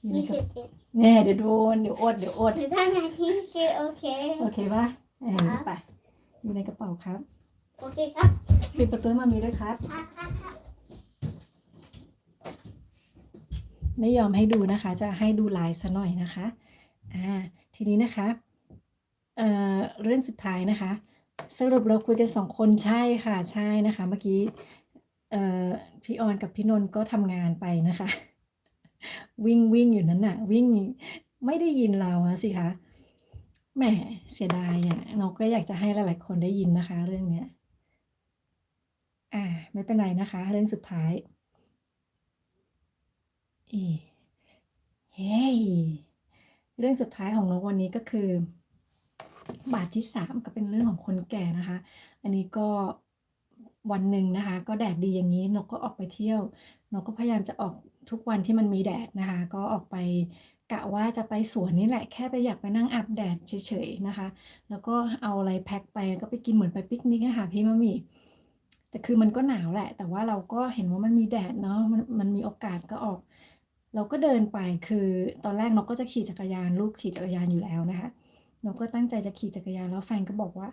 21เนี่ยเดี๋ยวโดนเดี๋ยวอดหรือถ้านาทีชื่อโอเคป่ะไปอยู่ในกระเป๋าครับโอเคครับปิดประตูมามีด้วยครับไม่ยอมให้ดูนะคะจะให้ดูลายซะหน่อยนะคะทีนี้นะคะเรื่องสุดท้ายนะคะสรุปเราคุยกัน2 คนใช่ค่ะใช่นะคะเมื่อกี้พี่ออนกับพี่นนท์ก็ทำงานไปนะคะวิ่งอยู่นั้นน่ะวิ่งไม่ได้ยินเราสิคะแหมเสียดายเนี่ยเราก็อยากจะให้หลายๆคนได้ยินนะคะเรื่องเนี้ยไม่เป็นไรนะคะเรื่องสุดท้ายเฮ้ยเรื่องสุดท้ายของนกวันนี้ก็คือบาทที่3ก็เป็นเรื่องของคนแก่นะคะอันนี้ก็วันหนึ่งนะคะก็แดดดีอย่างนี้นกก็ออกไปเที่ยวนกก็พยายามจะออกทุกวันที่มันมีแดดนะคะก็ออกไปกะว่าจะไปสวนนี่แหละแค่ไปอยากไปนั่งอาบแดดเฉยๆนะคะแล้วก็เอาอะไรแพ็คไปก็ไปกินเหมือนไปปิกนิกนะคะพี่มะหมี่แต่คือมันก็หนาวแหละแต่ว่าเราก็เห็นว่ามันมีแดดเนาะมันมีโอกาสก็ออกเราก็เดินไปคือตอนแรกนกก็จะขี่จักรยานลูกขี่จักรยานอยู่แล้วนะคะนกก็ตั้งใจจะขี่จักรยานแล้วแฟนก็บอกว่า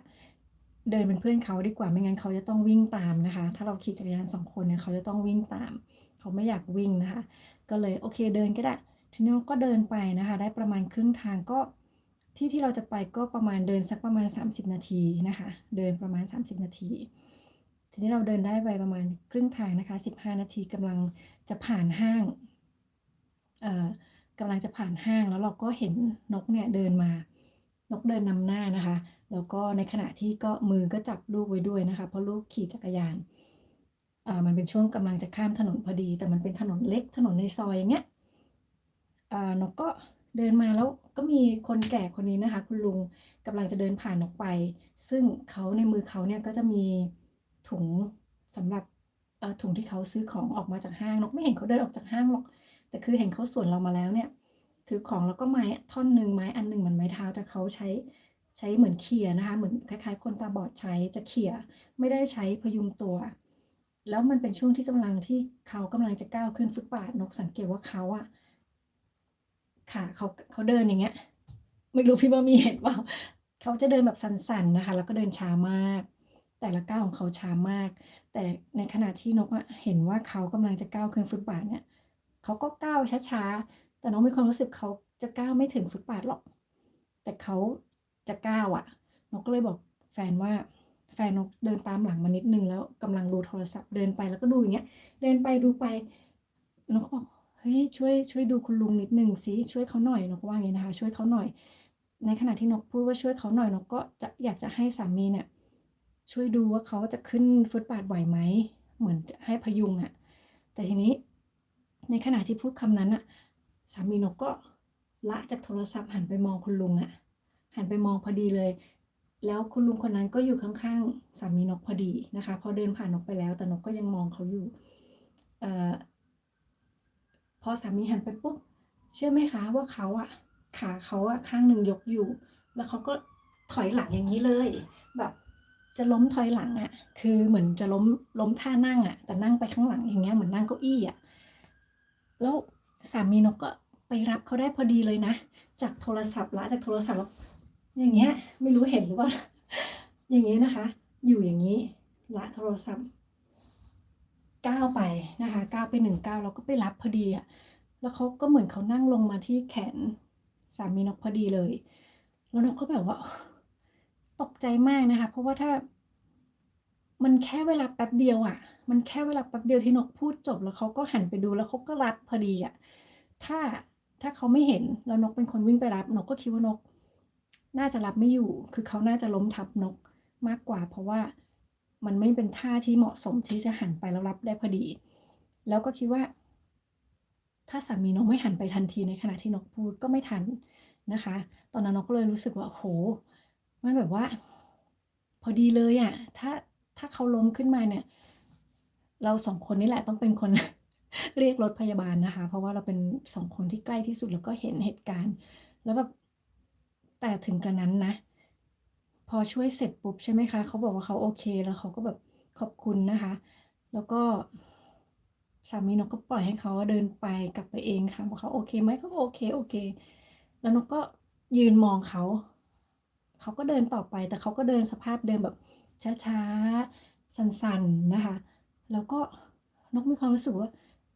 เดินเป็นเพื่อนเขาดีกว่าไม่งั้นเขาจะต้องวิ่งตามนะคะถ้าเราขี่จักรยาน2 คนเนี่ยเขาจะต้องวิ่งตามเขาไม่อยากวิ่งนะคะก็เลยโอเคเดินก็ได้ทีนี้ก็เดินไปนะคะได้ประมาณครึ่งทางก็ที่เราจะไปก็ประมาณเดินสักประมาณ30 นาทีนะคะเดินประมาณ30 นาทีทีนี้เราเดินได้ไปประมาณครึ่งทางนะคะ15 นาทีกำลังจะผ่านห้างกำลังจะผ่านห้างแล้วเราก็เห็นนกเนี่ยเดินมานกเดินนำหน้านะคะแล้วก็ในขณะที่ก็มือก็จับลูกไว้ด้วยนะคะเพราะลูกขี่จักรยานมันเป็นช่วงกำลังจะข้ามถนนพอดีแต่มันเป็นถนนเล็กถนนในซอยอย่างเงี้ยนกก็เดินมาแล้วก็มีคนแก่คนนี้นะคะคุณลุงกำลังจะเดินผ่านนกไปซึ่งเขาในมือเขาเนี่ยก็จะมีถุงสำหรับถุงที่เขาซื้อของออกมาจากห้างนกไม่เห็นเขาเดินออกจากห้างหรอกแต่คือเห็นเขาสวนเรามาแล้วเนี่ยถือของแล้วก็ไม้ท่อนหนึ่งไม้อันหนึ่งเหมือนไม้เท้าแต่เขาใช้เหมือนเขี่ยนะคะเหมือนคล้ายๆคนตาบอดใช้จะเขี่ยไม่ได้ใช้พยุงตัวแล้วมันเป็นช่วงที่เขากำลังจะก้าวขึ้นฟุตบาทนกสังเกตว่าเขาค่ะเขาเดินอย่างเงี้ยไม่รู้พี่ว่ามีเห็นเปล่าเขาจะเดินแบบสั่นๆนะคะแล้วก็เดินช้ามากแต่ละก้าวของเขาช้ามากแต่ในขณะที่นกเห็นว่าเขากำลังจะก้าวขึ้นฟุตบาทเนี่ยเขาก็ก้าวช้าๆแต่นกมีความรู้สึกเขาจะก้าวไม่ถึงฟุตบาทหรอกแต่เขาจะก้าวนกก็เลยบอกแฟนว่าแฟนนกเดินตามหลังมานิดนึงแล้วกำลังดูโทรศัพท์เดินไปแล้วก็ดูอย่างเงี้ยเดินไปดูไปนกก็บอกเฮ้ยช่วยดูคุณลุงนิดนึงสิช่วยเขาหน่อยนกว่าอย่างนี้นะคะช่วยเขาหน่อยในขณะที่นกพูดว่าช่วยเขาหน่อยนกก็จะอยากจะให้สามีเนี่ยช่วยดูว่าเขาจะขึ้นฟุตบาทไหวไหมเหมือนให้พยุงแต่ทีนี้ในขณะที่พูดคำนั้นสามีนกก็ละจากโทรศัพท์หันไปมองคุณลุงหันไปมองพอดีเลยแล้วคุณลุงคนนั้นก็อยู่ข้างๆสามีนกพอดีนะคะพอเดินผ่านนกไปแล้วแต่นกก็ยังมองเขาอยู่พอสามีหันไปปุ๊บเชื่อไหมคะว่าเขาขาเขาข้างหนึ่งยกอยู่แล้วเขาก็ถอยหลังอย่างนี้เลยแบบจะล้มถอยหลังคือเหมือนจะล้มท่านั่งแต่นั่งไปข้างหลังอย่างเงี้ยเหมือนนั่งเก้าอี้แล้วสามีนกก็ ไปรับเขาได้พอดีเลยนะจากโทรศัพท์ละจากโทรศัพท์แล้วอย่างเงี้ยไม่รู้เห็นหรือเปล่า อย่างนี้นะคะ อยู่อย่างนี้ละโทรศัพท์ก้าวไปนะคะก้าวไป1ก้าวเราก็ไปรับพอดีอะแล้วเขาก็เหมือนเขานั่งลงมาที่แขนสามีนกพอดีเลยแล้วนกก็แบบว่าตกใจมากนะคะเพราะว่าถ้ามันแค่เวลาแป๊บเดียวอะมันแค่เวลาแป๊บเดียวที่นกพูดจบแล้วเขาก็หันไปดูแล้วเขาก็รับพอดีอะถ้าถ้าเขาไม่เห็นแล้วนกเป็นคนวิ่งไปรับนกก็คิดว่านกน่าจะรับไม่อยู่คือเขาน่าจะล้มทับนกมากกว่าเพราะว่ามันไม่เป็นท่าที่เหมาะสมที่จะหันไปแล้วรับได้พอดีแล้วก็คิดว่าถ้าสามีนกไม่หันไปทันทีในขณะที่นกพูดก็ไม่ทันนะคะตอนนั้นนกก็เลยรู้สึกว่าโอ้โหมันแบบว่าพอดีเลยอะถ้าเขาล้มขึ้นมาเนี่ยเรา2คนนี่แหละต้องเป็นคน เรียกรถพยาบาลนะคะเพราะว่าเราเป็น2คนที่ใกล้ที่สุดแล้วก็เห็นเหตุการณ์แล้วแบบแต่ถึงกระนั้นนะพอช่วยเสร็จปุ๊บใช่ไหมคะเขาบอกว่าเขาโอเคแล้วเขาก็แบบขอบคุณนะคะแล้วก็สามีนกก็ปล่อยให้เขาเดินไปกลับไปเองค่ะบอกเขาโอเคไหมเขาก็โอเคโอเคแล้วนกก็ยืนมองเขาเขาก็เดินต่อไปแต่เขาก็เดินสภาพเดินแบบช้าๆสั่นๆนะคะแล้วก็นกมีความรู้สึกว่า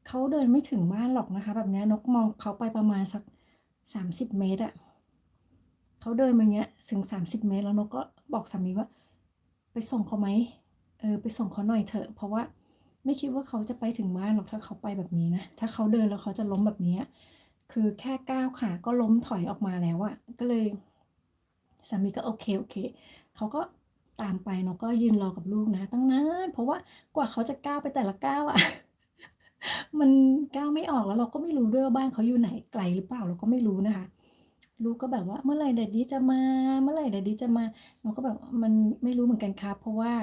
เขาเดินไม่ถึงบ้านหรอกนะคะแบบนี้นกมองเขาไปประมาณสัก30เมตรอะเขาเดินมาอย่างเงี้ยถึง30เมตรแล้วนกก็บอกสามีว่าไปส่งเขาไหมไปส่งเขาหน่อยเถอะเพราะว่าไม่คิดว่าเขาจะไปถึงบ้านหรอกถ้าเขาไปแบบนี้นะถ้าเขาเดินแล้วเขาจะล้มแบบนี้คือแค่ก้าวขาก็ล้มถอยออกมาแล้วอะก็เลยสามีก็โอเคโอเคเขาก็ตามไปนกก็ยืนรอกับลูกนะตั้งนานเพราะว่ากว่าเขาจะก้าวไปแต่ละก้าวอะ มันก้าวไม่ออกแล้วเราก็ไม่รู้ด้วยว่าบ้านเขาอยู่ไหนไกลหรือเปล่าเราก็ไม่รู้นะคะลูกก็แบบว่าเมื่อไหร่ Daddy จะมาเมื่อไหร่ Daddy จะมาเราก็แบบมันไม่รู้เหมือนกันครับเพราะว่า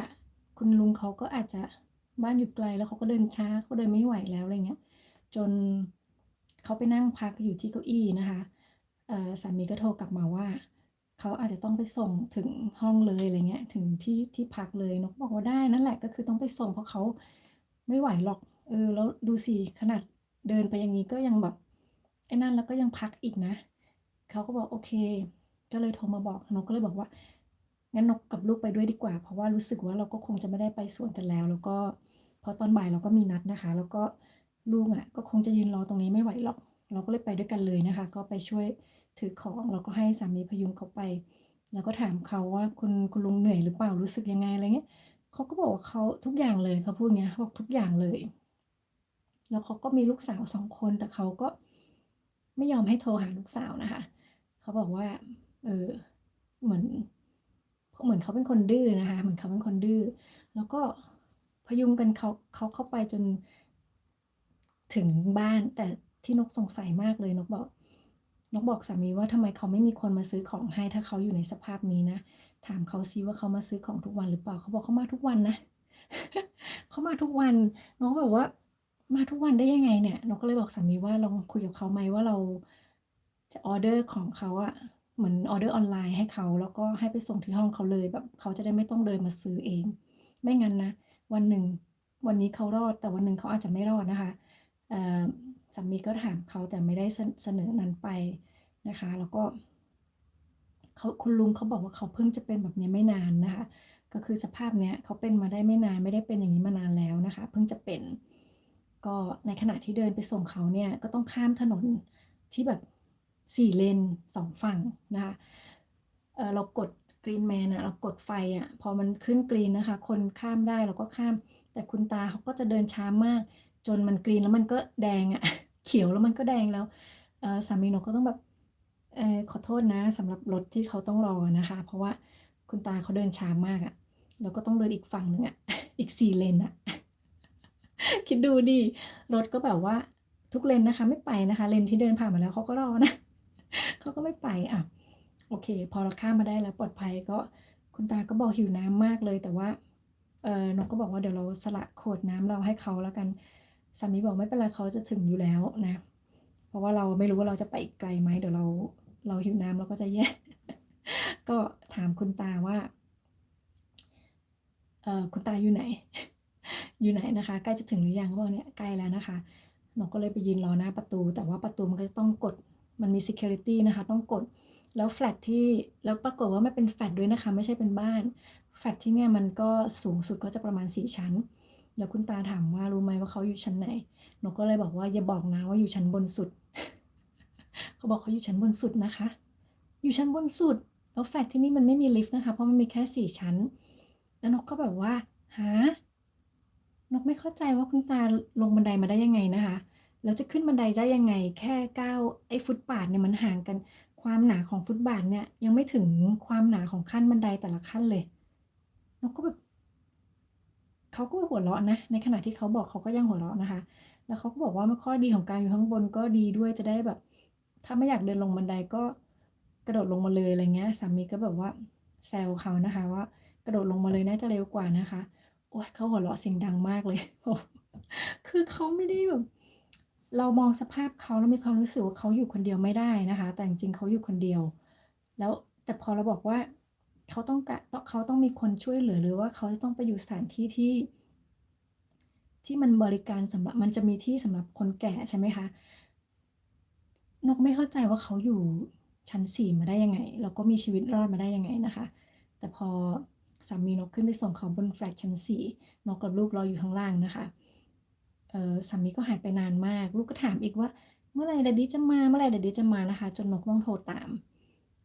คุณลุงเขาก็อาจจะบ้านอยู่ไกลแล้วเขาก็เดินช้าเขาเดินไม่ไหวแล้วอะไรเงี้ยจนเขาไปนั่งพักอยู่ที่เก้าอี้นะคะสามีก็โทรกลับมาว่าเขาอาจจะต้องไปส่งถึงห้องเลยอะไรเงี้ยถึงที่พักเลยนกบอกว่าได้นั่นแหละก็คือต้องไปส่งเพราะเขาไม่ไหวหรอก แล้วดูสิขนาดเดินไปอย่างนี้ก็ยังแบบไอ้นั่นแล้วก็ยังพักอีกนะเขาก็บอกโอเคก็เลยโทรมาบอกนกก็เลยบอกว่างั้นนกกับลูกไปด้วยดีกว่าเพราะว่ารู้สึกว่าเราก็คงจะไม่ได้ไปสวนกันแล้วแล้วก็พอตอนบ่ายเราก็มีนัดนะคะแล้วก็ลูกอะก็คงจะยืนรอตรงนี้ไม่ไหวหรอกเราก็เลยไปด้วยกันเลยนะคะก็ไปช่วยถือของแล้วก็ให้สามีพยุงเขาไปแล้วก็ถามเขาว่าคุณลุงเหนื่อยหรือเปล่ารู้สึกยังไงอะไรเงี้ยเขาก็บอกว่าเขาทุกอย่างเลยเขาพูดอย่างเงี้ยเขาบอกทุกอย่างเลย แล้วเขาก็มีลูกสาว2คนแต่เขาก็ไม่ยอมให้โทรหาลูกสาวนะคะเขาบอกว่าเออเหมือนเหมือนเขาเป็นคนดื้อนะคะเหมือนเขาเป็นคนดื้อแล้วก็พยุงกันเขาเข้าไปจนถึงบ้านแต่ที่นกสงสัยมากเลยนกบอกสามีว่าทำไมเขาไม่มีคนมาซื้อของให้ถ้าเขาอยู่ในสภาพนี้นะถามเขาซิว่าเขามาซื้อของทุกวันหรือเปล่าเขาบอกเขามาทุกวันนะเขามาทุกวันน้องแบบว่า มาทุกวันได้ยังไงเนี่ยเราก็เลยบอกสามีว่าลองคุยกับเขาไหมว่าเราจะออร์เดอร์ของเขาอะเหมือนออร์เดอร์ออนไลน์ให้เขาแล้วก็ให้ไปส่งที่ห้องเขาเลยแบบเขาจะได้ไม่ต้องเดินมาซื้อเองไม่งั้นนะวันหนึ่งวันนี้เขารอดแต่วันหนึ่งเขาอาจจะไม่รอดนะคะเอ่อสามีก็ถามเขาแต่ไม่ได้เสนอนั้นไปนะคะแล้วก็คุณลุงเขาบอกว่าเขาเพิ่งจะเป็นแบบนี้ไม่นานนะคะก็คือสภาพเนี้ยเขาเป็นมาได้ไม่นานไม่ได้เป็นอย่างนี้มานานแล้วนะคะเพิ่งจะเป็น ก็ในขณะที่เดินไปส่งเขาเนี่ยก็ต้องข้ามถนนที่แบบ4เลน2ฝั่งนะคะเรากดกรีนแมนอะเรากดไฟอะพอมันขึ้นกรีนนะคะคนข้ามได้เราก็ข้ามแต่คุณตาเขาก็จะเดินช้ามากจนมันกรีนแล้วมันก็แดงอะเขียวแล้วมันก็แดงแล้วสามีหนูก็ต้องแบบขอโทษนะสำหรับรถที่เขาต้องรอนะคะเพราะว่าคุณตาเขาเดินช้ามากอะเราก็ต้องเดินอีกฝั่งหนึ่งอะอีก4เลนอะคิดดูดิ รถก็แบบว่าทุกเลนนะคะไม่ไปนะคะเลนที่เดินผ่านมาแล้วเขาก็รอนะเขาก็ไม่ไปอ่ะโอเคพอเราข้ามมาได้แล้วปลอดภัยก็คุณตาก็บอกหิวน้ำมากเลยแต่ว่าน้องก็บอกว่าเดี๋ยวเราสละขวดน้ำเราให้เขาแล้วกันสามีบอกไม่เป็นไรเขาจะถึงอยู่แล้วนะเพราะว่าเราไม่รู้ว่าเราจะไปอีกไกลไหมเดี๋ยวเราหิวน้ำเราก็จะแย่ก็ถามคุณตาว่าคุณตาอยู่ไหนอยู่ไหนนะคะใกล้จะถึงหรือยังเขาบอกเนี่ยใกล้แล้วนะคะ เราก็เลยไปยืนรอหน้าประตูแต่ว่าประตูมันก็จะต้องกด มี security นะคะต้องกดแล้วแฟลตที่แล้วปรากฏว่ามันเป็นแฟลตด้วยนะคะไม่ใช่เป็นบ้านแฟลตที่เนี่ยมันก็สูงสุดก็จะประมาณ4ชั้นเดี๋ยวคุณตาถามว่ารู้ไหมว่าเขาอยู่ชั้นไหนหนูก็เลยบอกว่าอย่าบอกนะว่าอยู่ชั้นบนสุด เขาบอกเขาอยู่ชั้นบนสุดนะคะ อยู่ชั้นบนสุดแล้วแฟลตที่นี่มันไม่มีลิฟต์นะคะเพราะมันมีแค่4ชั้นแล้วนกก็แบบว่าฮะนกไม่เข้าใจว่าคุณตาลงบันไดมาได้ยังไงนะคะแล้วจะขึ้นบันไดได้ยังไงแค่ก้าวไอ้ฟุตบาทเนี่ยมันห่างกันความหนาของฟุตบาทเนี่ยยังไม่ถึงความหนาของขั้นบันไดแต่ละขั้นเลยนกก็แบบเขาก็หัวเราะนะในขณะที่เขาบอกเขาก็ยังหัวเราะนะคะแล้วเขาก็บอกว่าข้อดีของการอยู่ข้างบนก็ดีด้วยจะได้แบบถ้าไม่อยากเดินลงบันไดก็กระโดดลงมาเลยอะไรเงี้ยสามีก็แบบว่าแซวเขานะคะว่ากระโดดลงมาเลยน่าจะเร็วกว่านะคะโอ๊ยเขาหัวเราะเสียงดังมากเลย คือเขาไม่ได้แบบเรามองสภาพเขาแล้วมีความรู้สึกว่าเขาอยู่คนเดียวไม่ได้นะคะแต่จริงๆเขาอยู่คนเดียวแล้วแต่พอเราบอกว่าเขาต้องการเขาต้องมีคนช่วยเหลือหรือว่าเขาจะต้องไปอยู่สถานที่ที่มันบริการสำหรับมันจะมีที่สำหรับคนแก่ใช่ไหมคะนกไม่เข้าใจว่าเขาอยู่ชั้น4มาได้ยังไงแล้วก็มีชีวิตรอดมาได้ยังไงนะคะแต่พอสามีนกขึ้นไปส่งเขาบนแฟลตชั้น4นกกับลูกรออยู่ข้างล่างนะคะสามีก็หายไปนานมากลูกก็ถามอีกว่าเมื่อไหร่แดดดี้จะมาเมื่อไหร่แดดดี้จะมานะคะจนนกต้องโทรตาม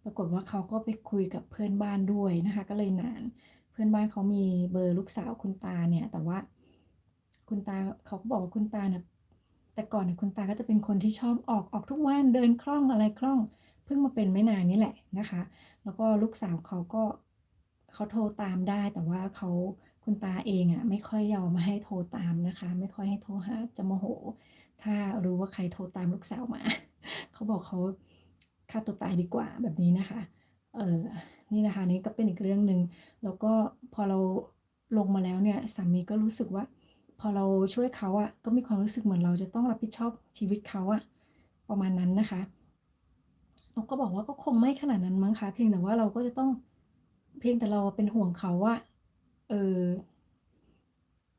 ปรากฏว่าเขาก็ไปคุยกับเพื่อนบ้านด้วยนะคะก็เลยนานเพื่อนบ้านเขามีเบอร์ลูกสาวคุณตาเนี่ยแต่ว่าคุณตาเขาก็บอกว่าคุณตาเนี่ยแต่ก่อนเนี่ยคุณตาก็จะเป็นคนที่ชอบออกทุกวันเดินคล่องอะไรคล่องเพิ่งมาเป็นไม่นานนี้แหละนะคะแล้วก็ลูกสาวเขาก็เขาโทรตามได้แต่ว่าเขา คุณตาเองอะไม่ค่อยยอมให้โทรตามนะคะไม่ค่อยให้โทรหาจะโมโหถ้ารู้ว่าใครโทรตามลูกสาวมาเขาบอกเขาฆ่าตัวตายดีกว่าแบบนี้นะคะเออนี่นะคะนี่ก็เป็นอีกเรื่องหนึ่งแล้วก็พอเราลงมาแล้วเนี่ยสามีก็รู้สึกว่าพอเราช่วยเขาอะก็มีความรู้สึกเหมือนเราจะต้องรับผิดชอบชีวิตเขาอะประมาณนั้นนะคะเราก็บอกว่าก็คงไม่ขนาดนั้นมั้งคะเพียงแต่ว่าเราก็จะต้องเพียงแต่เราเป็นห่วงเขาว่าเออ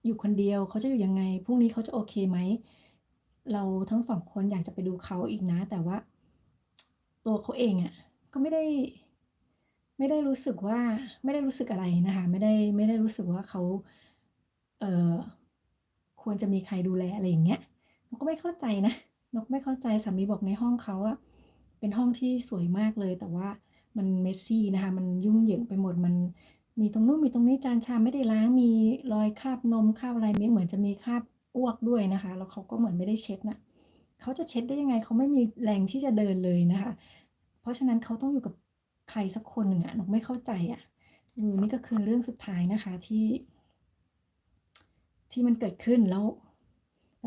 อยู่คนเดียวเขาจะอยู่ยังไงพรุ่งนี้เขาจะโอเคไหมเราทั้ง2คนอยากจะไปดูเขาอีกนะแต่ว่าตัวเขาเองอะก็ไม่ได้รู้สึกว่าไม่ได้รู้สึกอะไรนะคะไม่ได้รู้สึกว่าเขาเอ่อควรจะมีใครดูแลอะไรอย่างเงี้ยนกก็ไม่เข้าใจนะนกไม่เข้าใจสามีบอกในห้องเขาอะเป็นห้องที่สวยมากเลยแต่ว่ามัน messy นะคะมันยุ่งเหยิงไปหมดมัน มีตรงนู้นมีตรงนี้จานชามไม่ได้ล้างมีรอยคราบนมคราบอะไรเหมือนจะมีคราบอ้วกด้วยนะคะแล้วเขาก็เหมือนไม่ได้เช็ดน่ะเขาจะเช็ดได้ยังไงเขาไม่มีแรงที่จะเดินเลยนะคะเพราะฉะนั้นเขาต้องอยู่กับใครสักคนหนึ่งอะนกไม่เข้าใจอะนี่ก็คือเรื่องสุดท้ายนะคะที่มันเกิดขึ้นแล้ว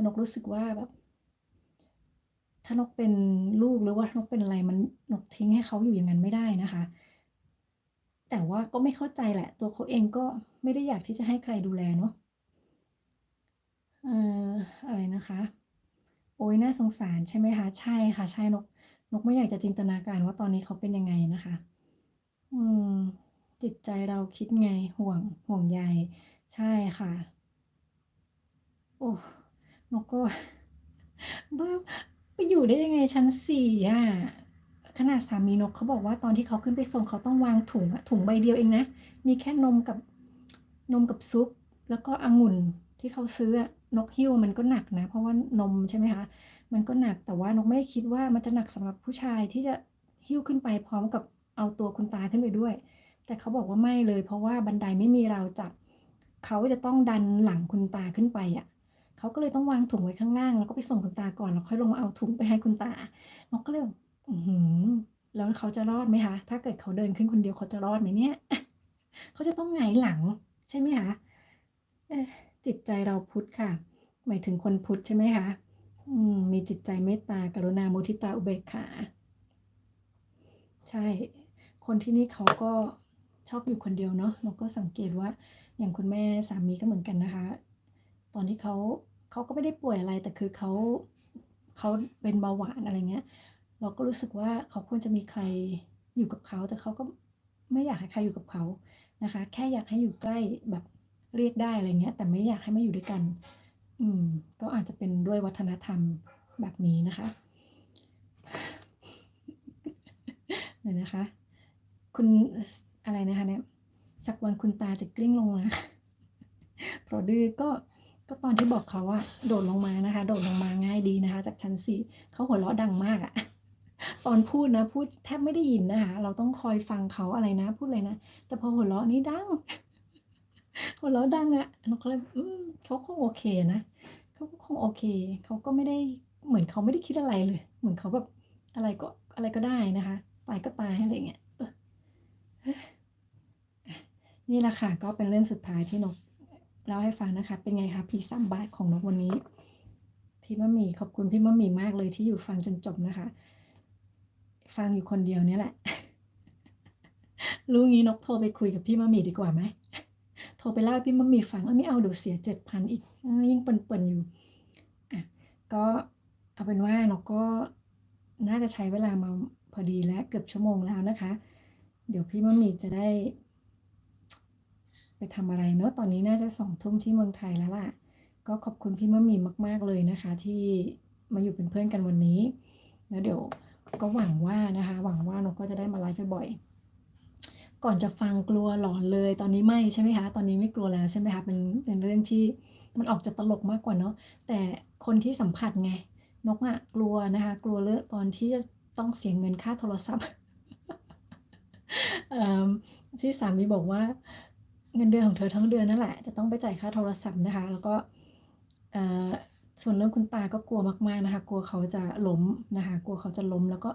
นกรู้สึกว่าแบบถ้านกเป็นลูกหรือว่าถ้านกเป็นอะไรมันนกทิ้งให้เขาอยู่อย่างนั้นไม่ได้นะคะ แต่ว่าก็ไม่เข้าใจแหละตัวเขาเองก็ไม่ได้อยากที่จะให้ใครดูแลเนาะเอ่ออะไรนะคะโอ๊ยน่าสงสารใช่ไหมคะใช่ค่ะใช่นกไม่อยากจะจินตนาการว่าตอนนี้เขาเป็นยังไงนะคะอืมจิตใจเราคิดไงห่วงใยใช่ค่ะโอ้นกก็บ้าไปอยู่ได้ยังไงชั้น4อะขนาดสามีนกเขาบอกว่าตอนที่เขาขึ้นไปส่งเขาต้องวางถุงอะถุงใบเดียวเองนะมีแค่นมกับซุปแล้วก็องุ่นที่เขาซื้ออะนกหิ้วมันก็หนักนะเพราะว่านมใช่ไหมคะมันก็หนักแต่ว่านกไม่คิดว่ามันจะหนักสำหรับผู้ชายที่จะหิ้วขึ้นไปพร้อมกับเอาตัวคุณตาขึ้นไปด้วยแต่เขาบอกว่าไม่เลยเพราะว่าบันไดไม่มีราวจับเขาจะต้องดันหลังคุณตาขึ้นไปอะ เขาก็เลยต้องวางถุงไว้ข้างล่างแล้วก็ไปส่งคุณตาก่อนแล้วค่อยลงมาเอาถุงไปให้คุณตานกก็เลยแบบอื้อฮือแล้วเขาจะรอดไหมคะถ้าเกิดเขาเดินขึ้นคนเดียวเขาจะรอดไหมเนี่ยเขาจะต้องหงายหลังใช่ไหมคะเอ๊ะจิตใจเราพุทธค่ะหมายถึงคนพุทธใช่ไหมคะมีจิตใจเมตตากรุณามุทิตาอุเบกขาใช่คนที่นี่เขาก็ชอบอยู่คนเดียวเนาะเราก็สังเกตว่าอย่างคุณแม่สามีก็เหมือนกันนะคะตอนที่เขาก็ไม่ได้ป่วยอะไรแต่คือเขาเป็นเบาหวานอะไรเงี้ยเราก็รู้สึกว่าเขาควรจะมีใครอยู่กับเขาแต่เขาก็ไม่อยากให้ใครอยู่กับเขานะคะแค่อยากให้อยู่ใกล้แบบเรียกได้อะไรเงี้ยแต่ไม่อยากให้มาอยู่ด้วยกันอืมก็อาจจะเป็นด้วยวัฒนธรรมแบบนี้นะคะ ดี๋ยวนะคะ คุณอะไรนะคะเนี่ยสักวันคุณตาจะกลิ้งลงมา เพราะดื้อก็ตอนที่บอกเขาอะโดดลงมานะคะ โดดลงมาง่ายดีนะคะ จากชั้น4เขาหัวเราะดังมากอะ ตอนพูดนะพูดแทบไม่ได้ยินนะคะ เราต้องคอยฟังเขาอะไรนะ พูดอะไรนะ แต่พอหัวเราะนี่ดัง หัวเราะดังอะเราก็เลยเขาคงโอเคนะเขาก็คงโอเคเขาก็ไม่ได้เหมือนเขาไม่ได้คิดอะไรเลย เหมือนเขาแบบอะไรก็ได้นะคะ ตายก็ตายอะไรอย่างเงี้ยนี่แหละค่ะ ก็เป็นเรื่องสุดท้ายที่นกเล่าให้ฟังนะคะ เป็นไงคะผี3 บาทของนกวันนี้ พี่มะหมี่ขอบคุณพี่มะหมี่มากเลยที่อยู่ฟังจนจบนะคะ ฟังอยู่คนเดียวเนี่ยแหละ รู้งี้นกโทรไปคุยกับพี่มะหมี่ดีกว่าไหม โทรไปเล่าให้พี่มะหมี่ฟังไม่เอาเดี๋ยวเสีย 7,000 อีกยิ่งเปิ่นๆอยู่อ่ะก็เอาเป็นว่านกก็น่าจะใช้เวลามาพอดีแล้วเกือบชั่วโมงแล้วนะคะ เดี๋ยวพี่มะหมี่จะได้ ไปทำอะไรเนาะตอนนี้น่าจะ2 ทุ่มที่เมืองไทยแล้วล่ะ ก็ขอบคุณพี่มะหมี่มากๆเลยนะคะ ที่มาอยู่เป็นเพื่อนกันวันนี้ แล้วเดี๋ยวก็หวังว่านะคะ หวังว่านกก็จะได้มาไลฟ์บ่อยๆก่อนจะฟังกลัวหลอนเลย ตอนนี้ไม่ใช่ไหมคะ ตอนนี้ไม่กลัวแล้วใช่ไหมคะ เป็นเรื่องที่มันออกจะตลกมากกว่าเนาะ แต่คนที่สัมผัสไง นกอะกลัวนะคะ กลัวเรื่องตอนที่จะต้องเสียเงินค่าโทรศัพท์ ที่สามีบอกว่าเงินเดือนของเธอทั้งเดือนนั่นแหละจะต้องไปจ่ายค่าโทรศัพท์นะคะ แล้วก็ส่วนเรื่องคุณตาก็กลัวมากๆนะคะ กลัวเขาจะล้มนะคะ กลัวเขาจะล้มแล้วก็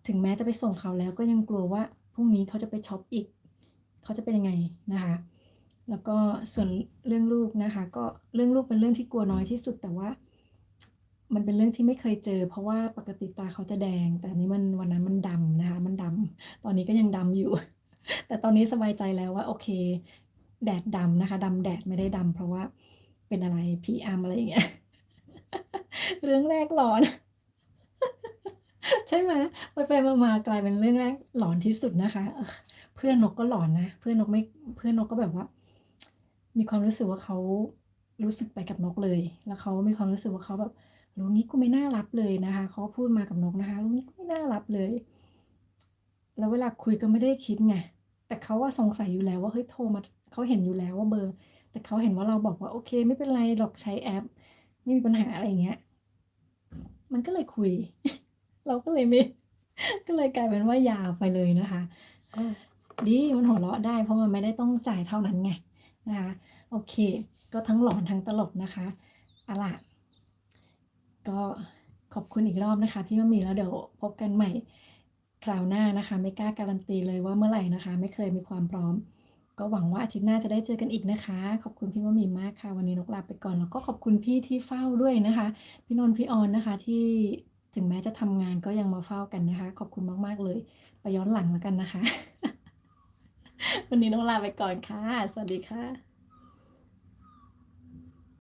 ถึงแม้จะไปส่งเขาแล้วก็ยังกลัวว่าพรุ่งนี้เขาจะไปช็อปอีกเขาจะเป็นยังไงนะคะ แล้วก็ส่วนเรื่องลูกนะคะ ก็เรื่องลูกเป็นเรื่องที่กลัวน้อยที่สุดแต่ว่า มันเป็นเรื่องที่ไม่เคยเจอ เพราะว่าปกติตาเขาจะแดง แต่อันนี้วันนั้นมันดำนะคะ มันดำตอนนี้ก็ยังดำอยู่ แต่ตอนนี้สบายใจแล้วว่าโอเค แดดดำนะคะดำแดดไม่ได้ดำเพราะว่าเป็นอะไรผีอำอะไรอย่างเงี้ย เรื่องแรกหลอน ใช่ไหมไปๆมาๆกลายเป็นเรื่องแรกหลอนที่สุดนะคะเพื่อนนกก็หลอนนะเพื่อนนกก็แบบว่า มีความรู้สึกว่าเขารู้สึกไปกับนกเลย แล้วเขามีความรู้สึกว่าเขาแบบรู้งี้กูไม่น่ารับเลยนะคะเขาพูดมากับนกนะคะรู้งี้กูไม่น่ารับเลย แล้วเวลาคุยก็ไม่ได้คิดไงแต่เขาว่าสงสัยอยู่แล้วว่าเฮ้ยโทรมาเขาเห็นอยู่แล้วว่าเบอร์แต่เขาเห็นว่าเราบอกว่าโอเคไม่เป็นไรหรอกใช้แอปไม่มีปัญหาอะไรอย่างเงี้ยมันก็เลยคุย เราก็เลยไม่ก็เลยกลายเป็นว่ายาวไปเลยนะคะดีมันหัวเราะได้เพราะมันไม่ได้ต้องจ่ายเท่านั้นไงนะคะโอเคก็ทั้งหลอนทั้งตลกนะคะเอาล่ะก็ขอบคุณอีกรอบนะคะพี่มะหมี่แล้วเดี๋ยวพบกันใหม่คราวหน้านะคะไม่กล้าการันตีเลยว่าเมื่อไหร่นะคะไม่เคยมีความพร้อมก็หวังว่าอาทิตย์หน้าจะได้เจอกันอีกนะคะขอบคุณพี่มะหมี่มากค่ะวันนี้นกลาไปก่อนแล้วก็ขอบคุณพี่ที่เฝ้าด้วยนะคะพี่นนท์พี่ออนนะคะที่ถึงแม้จะทำงานก็ยังมาเฝ้ากันนะคะขอบคุณมากๆเลยไปย้อนหลังแล้วกันนะคะ วันนี้นกลาไปก่อนค่ะสวัสดีค่ะ